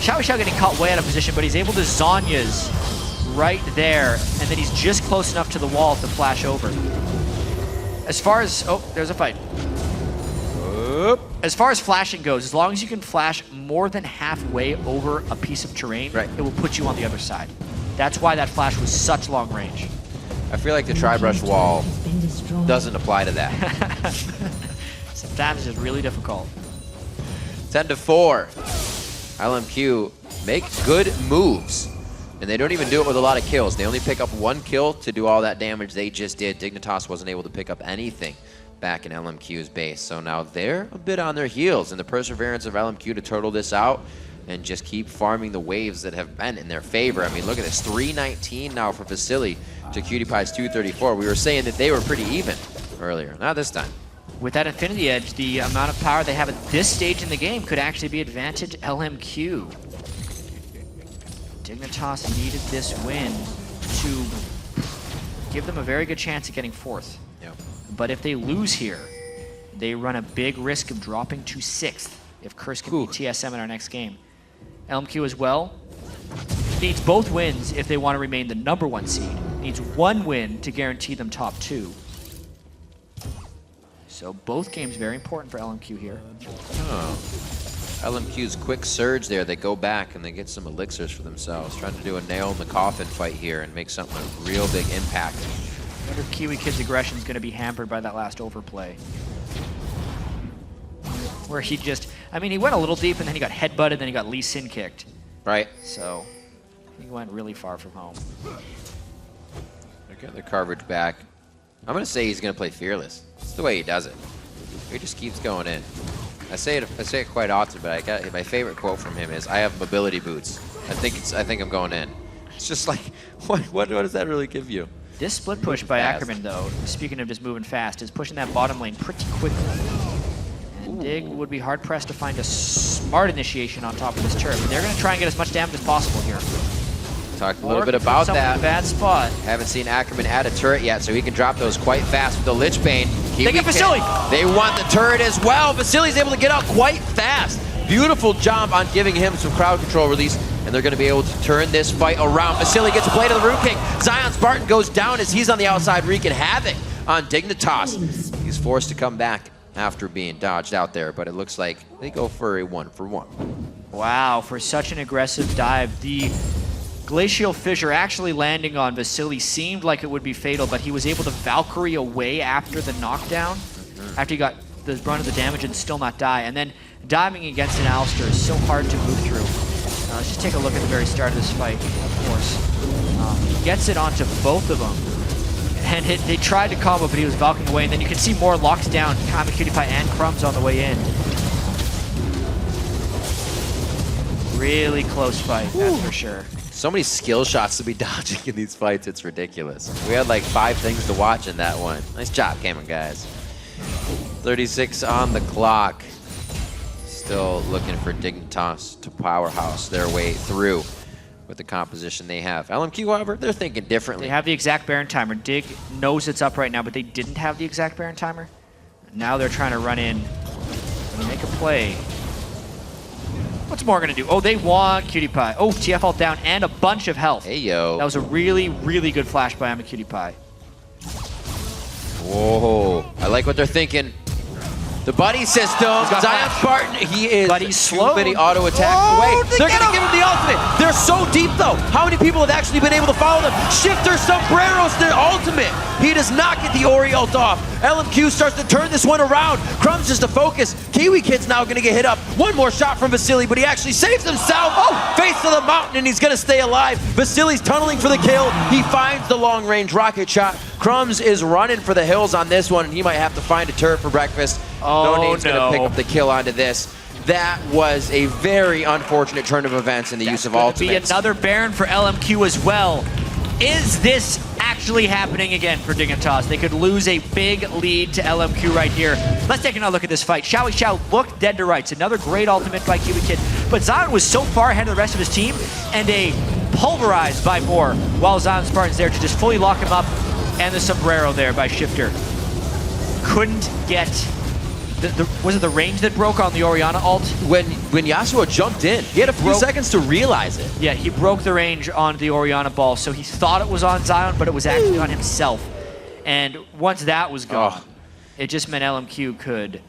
XiaoWeiXiao getting caught way out of position, but he's able to Zhonya's right there, and then he's just close enough to the wall to flash over. As far as, oh, there's a fight. As far as flashing goes, as long as you can flash more than halfway over a piece of terrain, it will put you on the other side. That's why that flash was such long range. I feel like the tri-brush wall doesn't apply to that. Sometimes it's really difficult. 10-4. LMQ make good moves. And they don't even do it with a lot of kills. They only pick up 1 kill to do all that damage they just did. Dignitas wasn't able to pick up anything back in LMQ's base. So now they're a bit on their heels. And the perseverance of LMQ to turtle this out and just keep farming the waves that have been in their favor. I mean, look at this. 319 now for Vasilii to QtPie's 234. We were saying that they were pretty even earlier. Not this time. With that Infinity Edge, the amount of power they have at this stage in the game could actually be advantage LMQ. Dignitas needed this win to give them a very good chance at getting 4th. Yep. But if they lose here, they run a big risk of dropping to 6th if Curse can beat TSM in our next game. LMQ as well needs both wins if they want to remain the #1 seed. Needs 1 win to guarantee them top 2. So both games very important for LMQ here. Oh. LMQ's quick surge there, they go back and they get some elixirs for themselves, trying to do a nail in the coffin fight here and make something a real big impact. I wonder if KiWiKid's aggression is going to be hampered by that last overplay. Where he just, I mean, he went a little deep and then he got headbutted, then he got Lee Sin kicked. Right. So he went really far from home. They're getting their coverage back. I'm going to say he's going to play Fearless. It's the way he does it. He just keeps going in. I say it quite often, but my favorite quote from him is, "I have mobility boots. I think I'm going in." It's just like, what does that really give you? This split push by Ackerman, though, speaking of just moving fast, is pushing that bottom lane pretty quickly. And Dig would be hard pressed to find a smart initiation on top of this turret, but they're going to try and get as much damage as possible here. Talked a little bit about that. Bad spot. Haven't seen Ackerman add a turret yet, so he can drop those quite fast with the Lich Bane. They get Vasilii. They want the turret as well. Vasilii's able to get out quite fast. Beautiful job on giving him some crowd control release, and they're going to be able to turn this fight around. Vasilii gets a play to the Rune King. Zion Spartan goes down as he's on the outside wreaking havoc on Dignitas. He's forced to come back after being dodged out there, but it looks like they go for a 1-for-1. Wow, for such an aggressive dive. The Glacial Fissure actually landing on Vasilii seemed like it would be fatal, but he was able to Valkyrie away after the knockdown, after he got the brunt of the damage and still not die. And then diving against an Alistair is so hard to move through. Let's just take a look at the very start of this fight, of course. He gets it onto both of them. And they tried to combo, but he was Valkying away. And then you can see more locks down KiWiKiD and Crumbzz on the way in. Really close fight, that's for sure. So many skill shots to be dodging in these fights, it's ridiculous. We had like 5 things to watch in that one. Nice job, Cameron, guys. 36 on the clock. Still looking for Dignitas to powerhouse their way through with the composition they have. LMQ, however, they're thinking differently. They have the exact Baron timer. Dig knows it's up right now, but they didn't have the exact Baron timer. Now they're trying to run in and make a play. What's more gonna do? Oh, they want QT. Oh, TF ult down and a bunch of health. Hey, yo. That was a really, really good flash by QT. Whoa, I like what they're thinking. The buddy system, Zion Spartan, he is slow. too many auto attacks away. They're gonna give him the ultimate. They're so deep though. How many people have actually been able to follow them? Shiphtur sombreros the ultimate. He does not get the Ori ult off. LMQ starts to turn this one around. Crumbzz is the focus. KiWiKiD's now gonna get hit up. One more shot from Vasilii, but he actually saves himself. Oh, face to the mountain, and he's gonna stay alive. Vasilii's tunneling for the kill. He finds the long range rocket shot. Crumbzz is running for the hills on this one, and he might have to find a turret for breakfast. NoName's gonna pick up the kill onto this. That was a very unfortunate turn of events in the use of ultimates. Be another Baron for LMQ as well. Is this actually happening again for Dignitas? They could lose a big lead to LMQ right here. Let's take another look at this fight. XiaoWeiXiao looked dead to rights. Another great ultimate by KiWiKiD. But Zhang was so far ahead of the rest of his team, and a pulverized by more, while Zion Spartan's there to just fully lock him up. And the sombrero there by Shiphtur. Couldn't get was it the range that broke on the Orianna ult? When Yasuo jumped in, he had a few seconds to realize it. Yeah, he broke the range on the Orianna ball, so he thought it was on Zion, but it was actually on himself. And once that was gone, it just meant LMQ could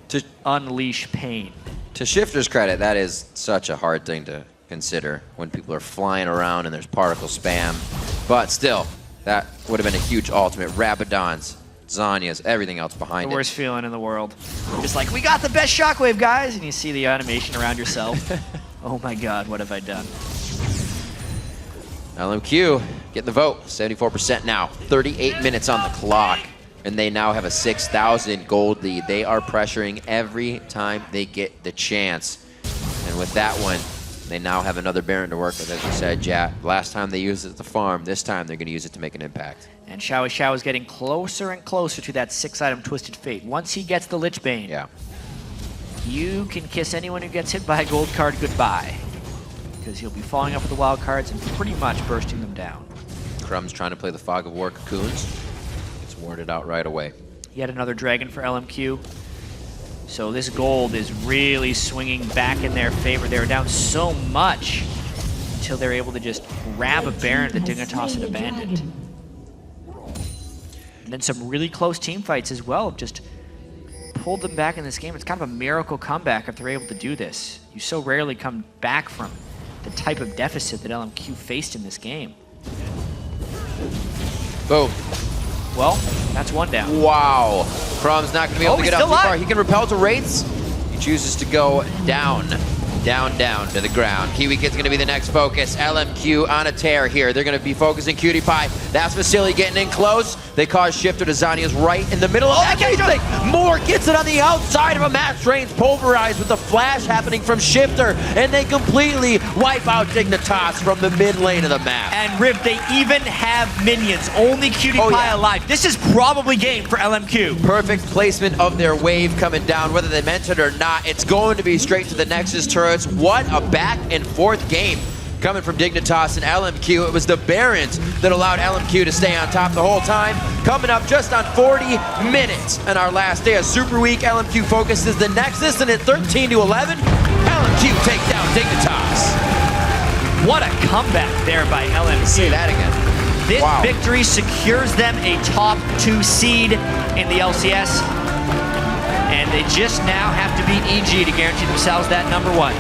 unleash pain. To Shiphtur's credit, that is such a hard thing to consider when people are flying around and there's particle spam. But still, that would have been a huge ultimate. Rabadon's, Zanya's, everything else behind it. The worst feeling in the world. Just like, we got the best shockwave, guys! And you see the animation around yourself. Oh my god, what have I done? LMQ getting the vote. 74% now. 38 minutes on the clock. And they now have a 6,000 gold lead. They are pressuring every time they get the chance. And with that one, they now have another Baron to work with, as you said, Jat. Last time they used it to farm. This time they're going to use it to make an impact. And XiaoWeiXiao is getting closer and closer to that 6-item Twisted Fate. Once he gets the Lich Bane, you can kiss anyone who gets hit by a gold card goodbye. Because he'll be following up with the wild cards and pretty much bursting them down. Crumbzz trying to play the Fog of War cocoons. Gets warded out right away. Yet another dragon for LMQ. So this gold is really swinging back in their favor. They were down so much until they're able to just grab a Baron that Dignitas had abandoned. And then some really close team fights as well. Just pulled them back in this game. It's kind of a miracle comeback if they're able to do this. You so rarely come back from the type of deficit that LMQ faced in this game. Boom. Well, that's one down. Wow. Crumbzz not going to be able to get up too far. He can repel to Wraiths. He chooses to go down. Down to the ground. KiWiKiD's going to be the next focus. LMQ on a tear here. They're going to be focusing QT. That's Vasilii getting in close. They cause Shiphtur to Zanya's right in the middle of everything. More gets it on the outside of a match range. Pulverized with the flash happening from Shiphtur. And they completely wipe out Dignitas from the mid lane of the map. And Riv, they even have minions. Only QT alive. This is probably game for LMQ. Perfect placement of their wave coming down. Whether they meant it or not, it's going to be straight to the Nexus turret. What a back and forth game coming from Dignitas and LMQ. It was the Barons that allowed LMQ to stay on top the whole time. Coming up just on 40 minutes in our last day of Super Week. LMQ focuses the Nexus, and at 13-11, LMQ take down Dignitas. What a comeback there by LMQ. Say that again. This victory secures them a top 2 seed in the LCS. And they just now have to beat EG to guarantee themselves that #1.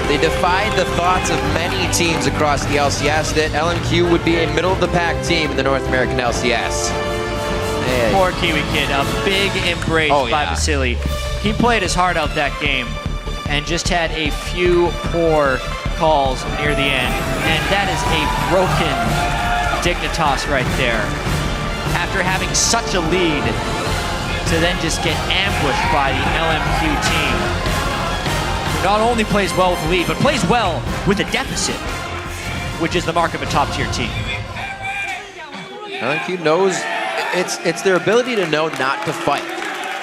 They defied the thoughts of many teams across the LCS that LMQ would be a middle-of-the-pack team in the North American LCS. Hey. Poor KiWiKiD, a big embrace by Vasilii. He played his heart out that game and just had a few poor calls near the end. And that is a broken Dignitas right there. After having such a lead, to then just get ambushed by the LMQ team. Who not only plays well with the lead, but plays well with a deficit, which is the mark of a top-tier team. LMQ knows it's their ability to know not to fight.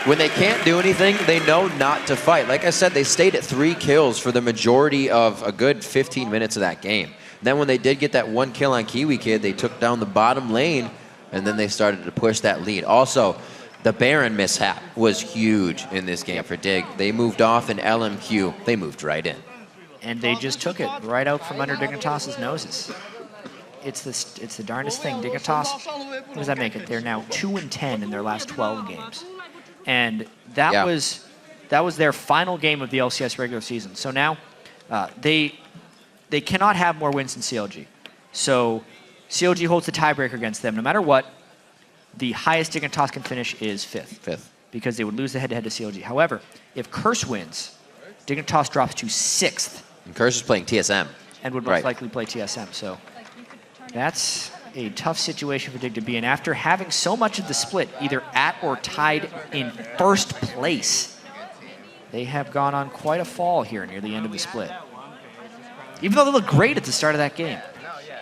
When they can't do anything, they know not to fight. Like I said, they stayed at 3 kills for the majority of a good 15 minutes of that game. Then when they did get that 1 kill on KiWiKiD, they took down the bottom lane, and then they started to push that lead. Also, the Baron mishap was huge in this game for Dig. They moved off, and LMQ, they moved right in. And they just took it right out from under Dignitas's noses. It's the darndest thing. Dignitas, what does that make it? They're now 2-10 in their last 12 games. And that was their final game of the LCS regular season. So now they cannot have more wins than CLG. So CLG holds the tiebreaker against them. No matter what, the highest Dignitas can finish is 5th. Because they would lose the head-to-head to CLG. However, if Curse wins, Dignitas drops to 6th. And Curse is playing TSM. And would most likely play TSM. So that's a tough situation for Dig to be in. After having so much of the split either at or tied in 1st place, they have gone on quite a fall here near the end of the split. Even though they looked great at the start of that game.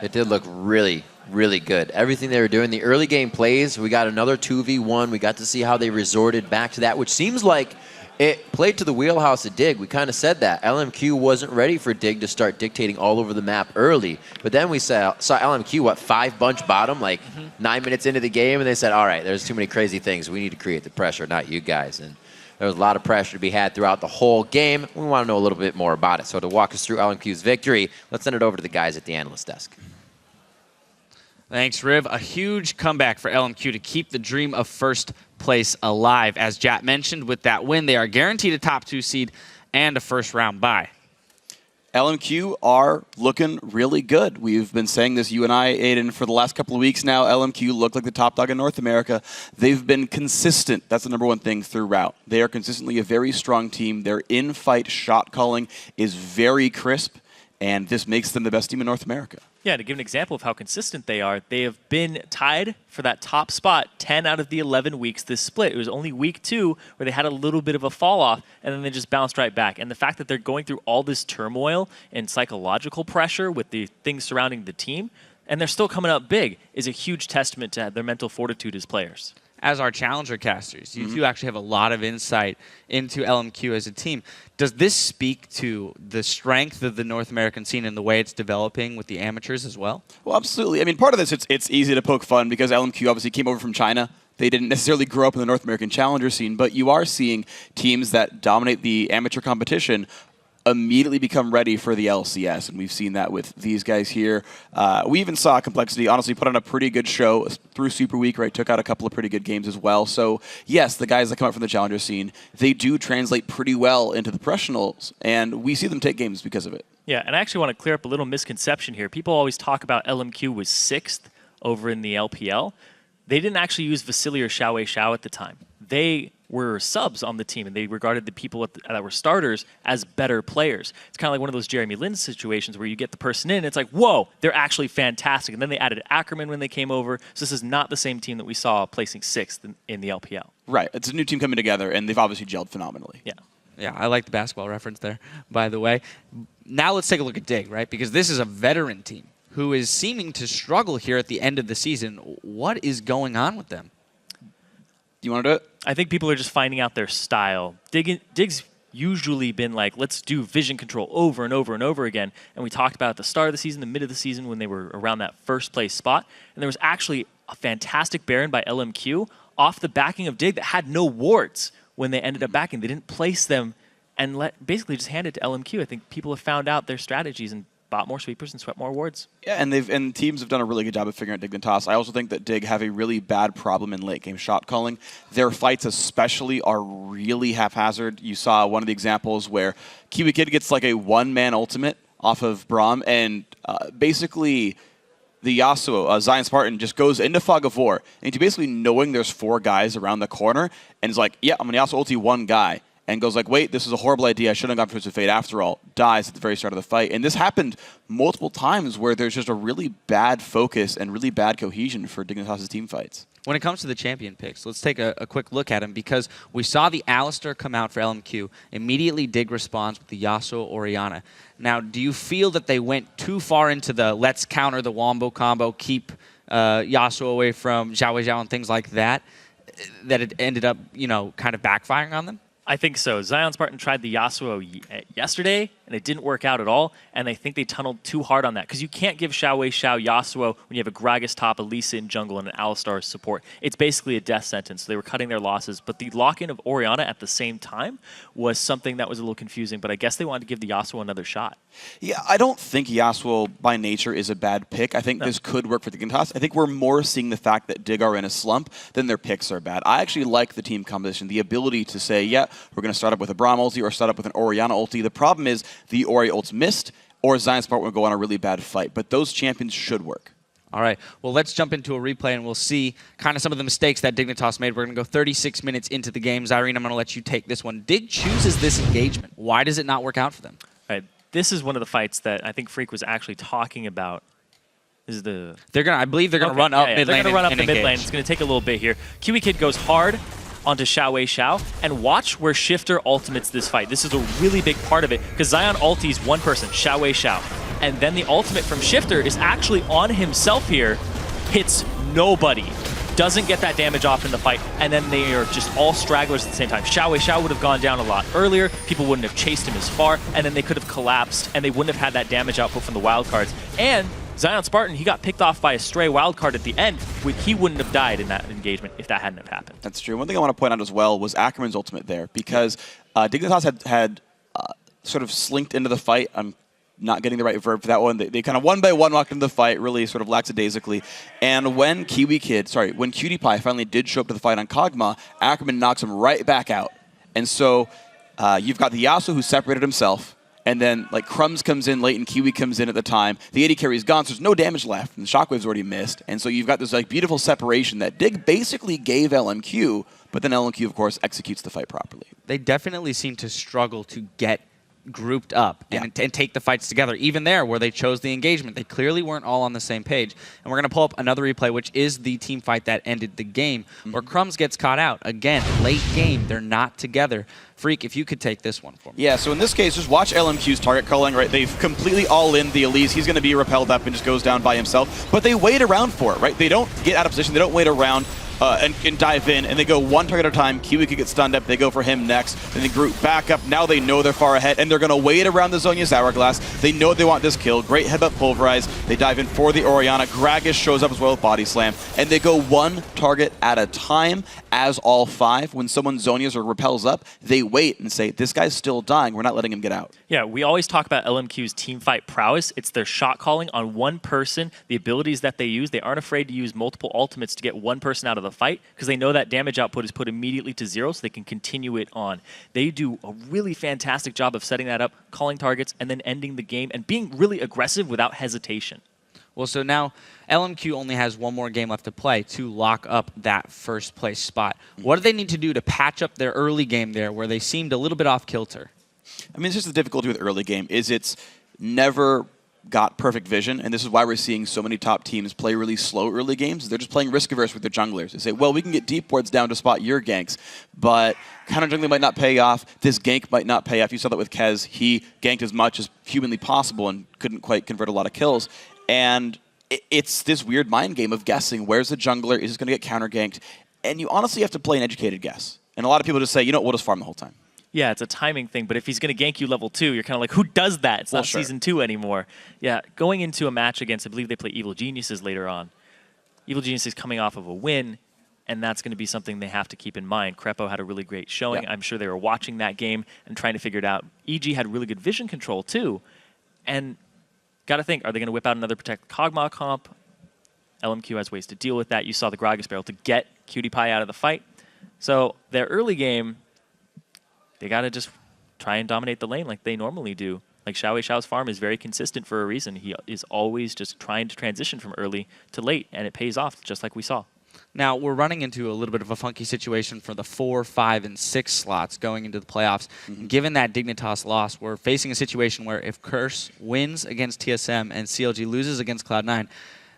It did look really, really good. Everything they were doing, the early game plays, we got another 2v1. We got to see how they resorted back to that, which seems like it played to the wheelhouse of Dig. We kind of said that. LMQ wasn't ready for Dig to start dictating all over the map early. But then we saw LMQ, 5 bunch bottom, like 9 minutes into the game, and they said, all right, there's too many crazy things. We need to create the pressure, not you guys. And there was a lot of pressure to be had throughout the whole game. We want to know a little bit more about it. So to walk us through LMQ's victory, let's send it over to the guys at the analyst desk. Thanks, Riv. A huge comeback for LMQ to keep the dream of 1st place alive. As Jat mentioned, with that win, they are guaranteed a top 2 seed and a 1st round bye. LMQ are looking really good. We've been saying this, you and I, Aiden, for the last couple of weeks now. LMQ look like the top dog in North America. They've been consistent. That's the #1 thing throughout. They are consistently a very strong team. Their in-fight shot calling is very crisp, and this makes them the best team in North America. Yeah, to give an example of how consistent they are, they have been tied for that top spot 10 out of the 11 weeks this split. It was only week 2 where they had a little bit of a fall off, and then they just bounced right back. And the fact that they're going through all this turmoil and psychological pressure with the things surrounding the team, and they're still coming up big, is a huge testament to their mental fortitude as players. As our challenger casters, you do actually have a lot of insight into LMQ as a team. Does this speak to the strength of the North American scene and the way it's developing with the amateurs as well? Well, absolutely. I mean, part of this, it's easy to poke fun because LMQ obviously came over from China. They didn't necessarily grow up in the North American challenger scene, but you are seeing teams that dominate the amateur competition immediately become ready for the LCS, and we've seen that with these guys here. We even saw Complexity honestly put on a pretty good show through Super Week, right? Took out a couple of pretty good games as well. So yes, the guys that come up from the challenger scene, they do translate pretty well into the professionals, and we see them take games because of it. Yeah, and I actually want to clear up a little misconception here. People always talk about LMQ was 6th over in the LPL. They didn't actually use Vasilii or XiaoWeiXiao at the time. They were subs on the team, and they regarded the people that were starters as better players. It's kind of like one of those Jeremy Lin situations where you get the person in, and it's like, whoa, they're actually fantastic. And then they added Ackerman when they came over. So this is not the same team that we saw placing 6th in the LPL. Right. It's a new team coming together, and they've obviously gelled phenomenally. Yeah. Yeah, I like the basketball reference there, by the way. Now let's take a look at Dig, right? Because this is a veteran team who is seeming to struggle here at the end of the season. What is going on with them? Do you want to do it? I think people are just finding out their style. Dig's usually been like, let's do vision control over and over and over again. And we talked about at the start of the season, the mid of the season, when they were around that 1st place spot. And there was actually a fantastic Baron by LMQ off the backing of Dig that had no wards when they ended up backing. They didn't place them and basically just hand it to LMQ. I think people have found out their strategies and bought more sweepers and swept more wards. Yeah, and teams have done a really good job of figuring out Dignitas. I also think that Dig have a really bad problem in late game shot calling. Their fights especially are really haphazard. You saw one of the examples where KiWiKiD gets like a one-man ultimate off of Braum, and basically the Yasuo, Zion Spartan, just goes into Fog of War, into basically knowing there's 4 guys around the corner, and is like, yeah, I'm going to Yasuo ulti one guy, and goes like, wait, this is a horrible idea, I shouldn't have gone for Twisted Fate after all, dies at the very start of the fight. And this happened multiple times where there's just a really bad focus and really bad cohesion for Dignitas' team fights. When it comes to the champion picks, let's take a quick look at him, because we saw the Alistar come out for LMQ. Immediately Dig responds with the Yasuo Orianna. Now, do you feel that they went too far into the let's counter the Wombo combo, keep Yasuo away from XiaoWeiXiao and things like that, that it ended up, you know, kind of backfiring on them? I think so. Zion Spartan tried the Yasuo yesterday, and it didn't work out at all, and I think they tunneled too hard on that, because you can't give XiaoWeiXiao Yasuo when you have a Gragas top, a Lee Sin jungle, and an Alistar support. It's basically a death sentence, so they were cutting their losses, but the lock-in of Orianna at the same time was something that was a little confusing, but I guess they wanted to give the Yasuo another shot. Yeah, I don't think Yasuo by nature is a bad pick. I think this could work for Dignitas. I think we're more seeing the fact that Dig are in a slump than their picks are bad. I actually like the team composition, the ability to say, yeah, we're going to start up with a Braum ulti or start up with an Orianna ulti. The problem is the Ori ult's missed, or Zion Spartan will go on a really bad fight. But those champions should work. All right, well, let's jump into a replay, and we'll see kind of some of the mistakes that Dignitas made. We're going to go 36 minutes into the game. Zyrene, I'm going to let you take this one. Dig chooses this engagement. Why does it not work out for them? All right, this is one of the fights that I think Freak was actually talking about. This is the... I believe they're going to run up mid lane. They're going to run up the mid lane. Engage. It's going to take a little bit here. KiWiKiD goes hard onto XiaoWeiXiao, and watch where Shiphtur ultimates this fight. This is a really big part of it, because Zion ultis one person, XiaoWeiXiao, and then the ultimate from Shiphtur is actually on himself here, hits nobody, doesn't get that damage off in the fight, and then they are just all stragglers at the same time. XiaoWeiXiao would have gone down a lot earlier, people wouldn't have chased him as far, and then they could have collapsed, and they wouldn't have had that damage output from the wildcards. And Zion Spartan, he got picked off by a stray wildcard at the end. He wouldn't have died in that engagement if that hadn't have happened. That's true. One thing I want to point out as well was Ackerman's ultimate there, because Dignitas had sort of slinked into the fight. I'm not getting the right verb for that one. They kind of one by one walked into the fight, really sort of lackadaisically. And when when QtPie finally did show up to the fight on Kog'Maw, Ackerman knocks him right back out. And so you've got the Yasuo who separated himself, and then like Crumbzz comes in late and Kiwi comes in at the time. The AD carry's gone, so there's no damage left, and the Shockwave's already missed. And so you've got this like beautiful separation that Dig basically gave LMQ, but then LMQ, of course, executes the fight properly. They definitely seem to struggle to get grouped up and take the fights together. Even there, where they chose the engagement, they clearly weren't all on the same page. And we're going to pull up another replay, which is the team fight that ended the game, where Crumbzz gets caught out. Again, late game, they're not together. Freak, if you could take this one for me. Yeah, so in this case, just watch LMQ's target calling, right? They've completely all in the Elise. He's going to be repelled up and just goes down by himself. But they wait around for it, right? They don't get out of position. They don't wait around and dive in, and they go one target at a time. KiWiKiD gets stunned up. They go for him next. Then they group back up. Now they know they're far ahead, and they're going to wait around the Zhonya's Hourglass. They know they want this kill. Great headbutt pulverize. They dive in for the Orianna. Gragas shows up as well with Body Slam, and they go one target at a time as all 5. When someone Zhonya's or repels up, they wait and say, this guy's still dying. We're not letting him get out. Yeah, we always talk about LMQ's team fight prowess. It's their shot calling on one person, the abilities that they use. They aren't afraid to use multiple ultimates to get one person out of the fight, because they know that damage output is put immediately to 0, so they can continue it on. They do a really fantastic job of setting that up, calling targets, and then ending the game, and being really aggressive without hesitation. Well, so now LMQ only has one more game left to play to lock up that first place spot. What do they need to do to patch up their early game there, where they seemed a little bit off kilter? I mean, it's just the difficulty with early game is it's never got perfect vision, and this is why we're seeing so many top teams play really slow early games. They're just playing risk-averse with their junglers. They say, well, we can get deep wards down to spot your ganks, but counter-jungling might not pay off. This gank might not pay off. You saw that with Kez. He ganked as much as humanly possible and couldn't quite convert a lot of kills. And it's this weird mind game of guessing. Where's the jungler? Is this going to get counter-ganked? And you honestly have to play an educated guess. And a lot of people just say, you know what, we'll just farm the whole time. Yeah, it's a timing thing, but if he's going to gank you level 2, you're kind of like, who does that? It's not sure. Season 2 anymore. Yeah, going into a match against, I believe they play Evil Geniuses later on. Evil Geniuses coming off of a win, and that's going to be something they have to keep in mind. Krepo had a really great showing. Yeah. I'm sure they were watching that game and trying to figure it out. EG had really good vision control, too. And got to think, are they going to whip out another Protect Kog'Maw comp? LMQ has ways to deal with that. You saw the Gragas barrel to get PewDiePie out of the fight. So their early game, they got to just try and dominate the lane like they normally do. Like XiaoWeiXiao's farm is very consistent for a reason. He is always just trying to transition from early to late, and it pays off, just like we saw. Now, we're running into a little bit of a funky situation for the 4, 5, and 6 slots going into the playoffs. Given that Dignitas loss, we're facing a situation where if Curse wins against TSM and CLG loses against Cloud9,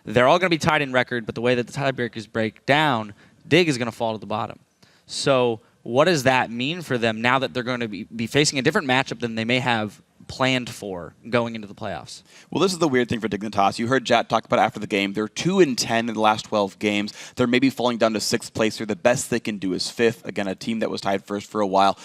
they're all going to be tied in record, but the way that the tiebreakers break down, Dig is going to fall to the bottom. So what does that mean for them now that they're going to be facing a different matchup than they may have planned for going into the playoffs? Well, this is the weird thing for Dignitas. You heard Jat talk about it after the game. They're 2-10 in the last 12 games. They're maybe falling down to 6th place here. The best they can do is 5th. Again, a team that was tied first for a while.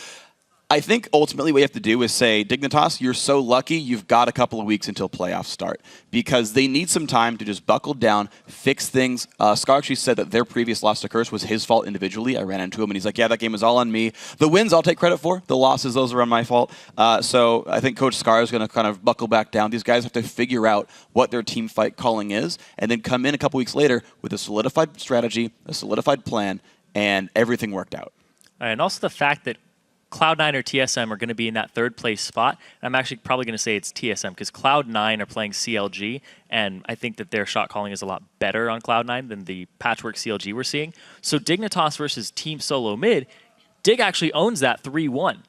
I think ultimately what you have to do is say, Dignitas, you're so lucky you've got a couple of weeks until playoffs start, because they need some time to just buckle down, fix things. Scar actually said that their previous loss to Curse was his fault individually. I ran into him and he's like, yeah, that game was all on me. The wins I'll take credit for. The losses, those are on my fault. So I think Coach Scar is going to kind of buckle back down. These guys have to figure out what their team fight calling is and then come in a couple weeks later with a solidified strategy, a solidified plan, and everything worked out. And also the fact that Cloud9 or TSM are going to be in that 3rd place spot. And I'm actually probably going to say it's TSM because Cloud9 are playing CLG, and I think that their shot calling is a lot better on Cloud9 than the patchwork CLG we're seeing. So Dignitas versus Team Solo Mid, Dig actually owns that 3-1.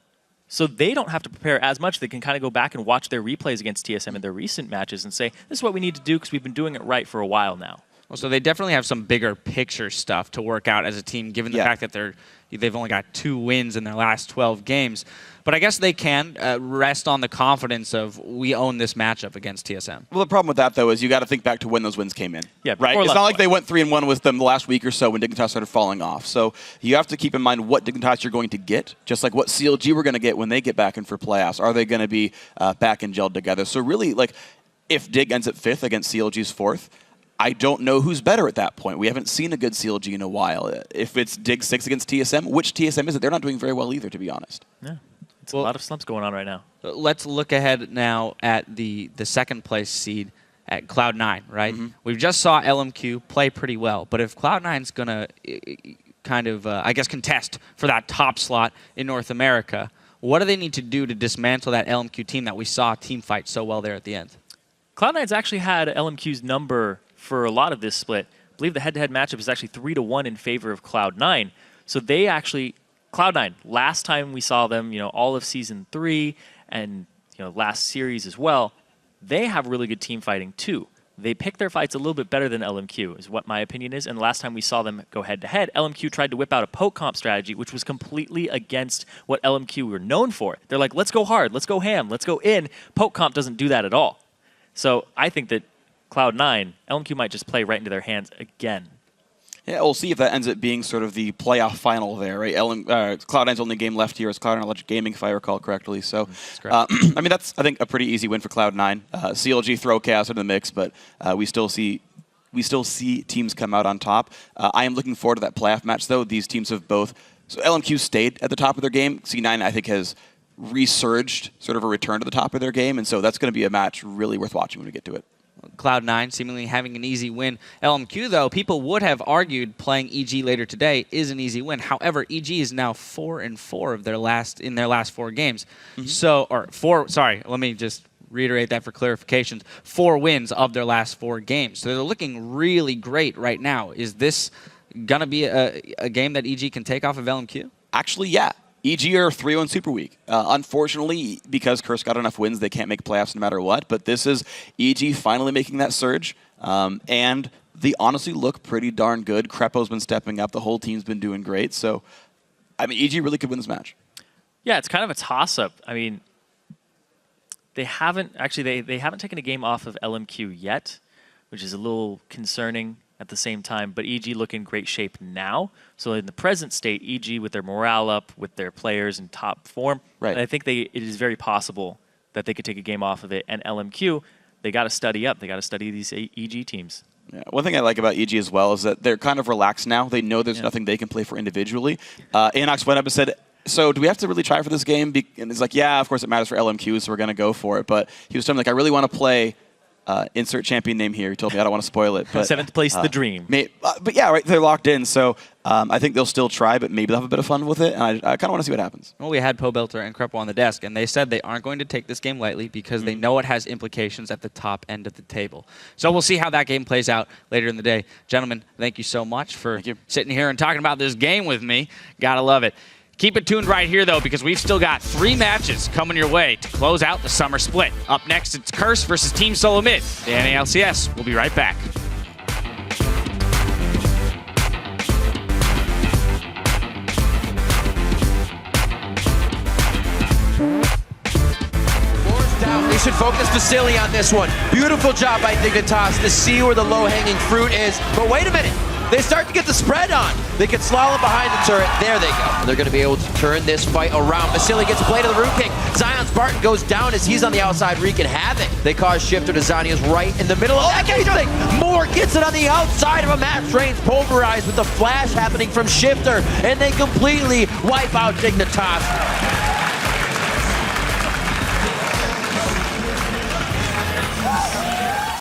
So they don't have to prepare as much. They can kind of go back and watch their replays against TSM in their recent matches and say, this is what we need to do because we've been doing it right for a while now. Well, so they definitely have some bigger picture stuff to work out as a team, given the fact that they've only got 2 wins in their last 12 games. But I guess they can rest on the confidence of, we own this matchup against TSM. Well, the problem with that, though, is you got to think back to when those wins came in. Yeah, right? It's not like they went 3-1 with them the last week or so when Dignitas started falling off. So you have to keep in mind what Dignitas you're going to get, just like what CLG we're going to get when they get back in for playoffs. Are they going to be back and gelled together? So really, like, if Dig ends at 5th against CLG's 4th, I don't know who's better at that point. We haven't seen a good CLG in a while. If it's Dig 6 against TSM, which TSM is it? They're not doing very well either, to be honest. Yeah, it's a lot of slumps going on right now. Let's look ahead now at the 2nd place seed at Cloud9, right? We just saw LMQ play pretty well, but if Cloud9's going to kind of, I guess, contest for that top slot in North America, what do they need to do to dismantle that LMQ team that we saw team fight so well there at the end? Cloud9's actually had LMQ's number for a lot of this split. I believe the head-to-head matchup is actually 3-1 in favor of Cloud9. So they actually, Cloud9, last time we saw them, all of Season 3 and, last series as well, they have really good team fighting too. They pick their fights a little bit better than LMQ, is what my opinion is. And the last time we saw them go head-to-head, LMQ tried to whip out a poke comp strategy, which was completely against what LMQ were known for. They're like, let's go hard, let's go ham, let's go in. Poke comp doesn't do that at all. So I think that Cloud9, LMQ might just play right into their hands again. Yeah, we'll see if that ends up being sort of the playoff final there, right? Cloud9's only game left here is Cloud9 Electric Gaming, if I recall correctly. So, I mean, that's, I think, a pretty easy win for Cloud9. CLG throw Chaos into the mix, but we still see teams come out on top. I am looking forward to that playoff match, though. These teams have both... So LMQ stayed at the top of their game. C9, I think, has resurged, sort of a return to the top of their game, and so that's going to be a match really worth watching when we get to it. Cloud9 seemingly having an easy win. LMQ, though, people would have argued playing EG later today is an easy win. However, EG is now 4-4 of their last 4 games. So, or 4. Sorry, let me just reiterate that for clarifications. 4 wins of their last 4 games. So they're looking really great right now. Is this gonna be a game that EG can take off of LMQ? Actually, yeah. EG are 3-1 Super Week. Unfortunately, because Curse got enough wins, they can't make playoffs no matter what. But this is EG finally making that surge. And they honestly look pretty darn good. Crepo's been stepping up. The whole team's been doing great. So, I mean, EG really could win this match. Yeah, it's kind of a toss-up. I mean, they haven't taken a game off of LMQ yet, which is a little concerning at the same time, but EG look in great shape now. So in the present state, EG with their morale up, with their players in top form, right. I think it is very possible that they could take a game off of it. And LMQ, they got to study up. They got to study these EG teams. Yeah. One thing I like about EG as well is that they're kind of relaxed now. They know there's nothing they can play for individually. Anox went up and said, so do we have to really try for this game? And he's like, yeah, of course it matters for LMQ, so we're going to go for it. But he was telling me, like, I really want to play insert champion name here. He told me I don't want to spoil it. But 7th place, the dream. But yeah, right, they're locked in. So I think they'll still try, but maybe they'll have a bit of fun with it. And I kind of want to see what happens. Well, we had Pobelter and Krepo on the desk, and they said they aren't going to take this game lightly because they know it has implications at the top end of the table. So we'll see how that game plays out later in the day. Gentlemen, thank you so much for sitting here and talking about this game with me. Gotta love it. Keep it tuned right here, though, because we've still got 3 matches coming your way to close out the summer split. Up next, it's Curse versus Team Solo Mid. The NA LCS. We'll be right back. They should focus Vasilii on this one. Beautiful job by Dignitas to see where the low-hanging fruit is. But wait a minute. They start to get the spread on. They can slalom behind the turret. There they go. And they're going to be able to turn this fight around. Vasilii gets played to the Root King. Zion Spartan goes down as he's on the outside wreaking havoc. They cause Shiphtur to Zania's right in the middle. Oh, that's interesting. Moore gets it on the outside of a match range. Pulverized with the flash happening from Shiphtur. And they completely wipe out Dignitas.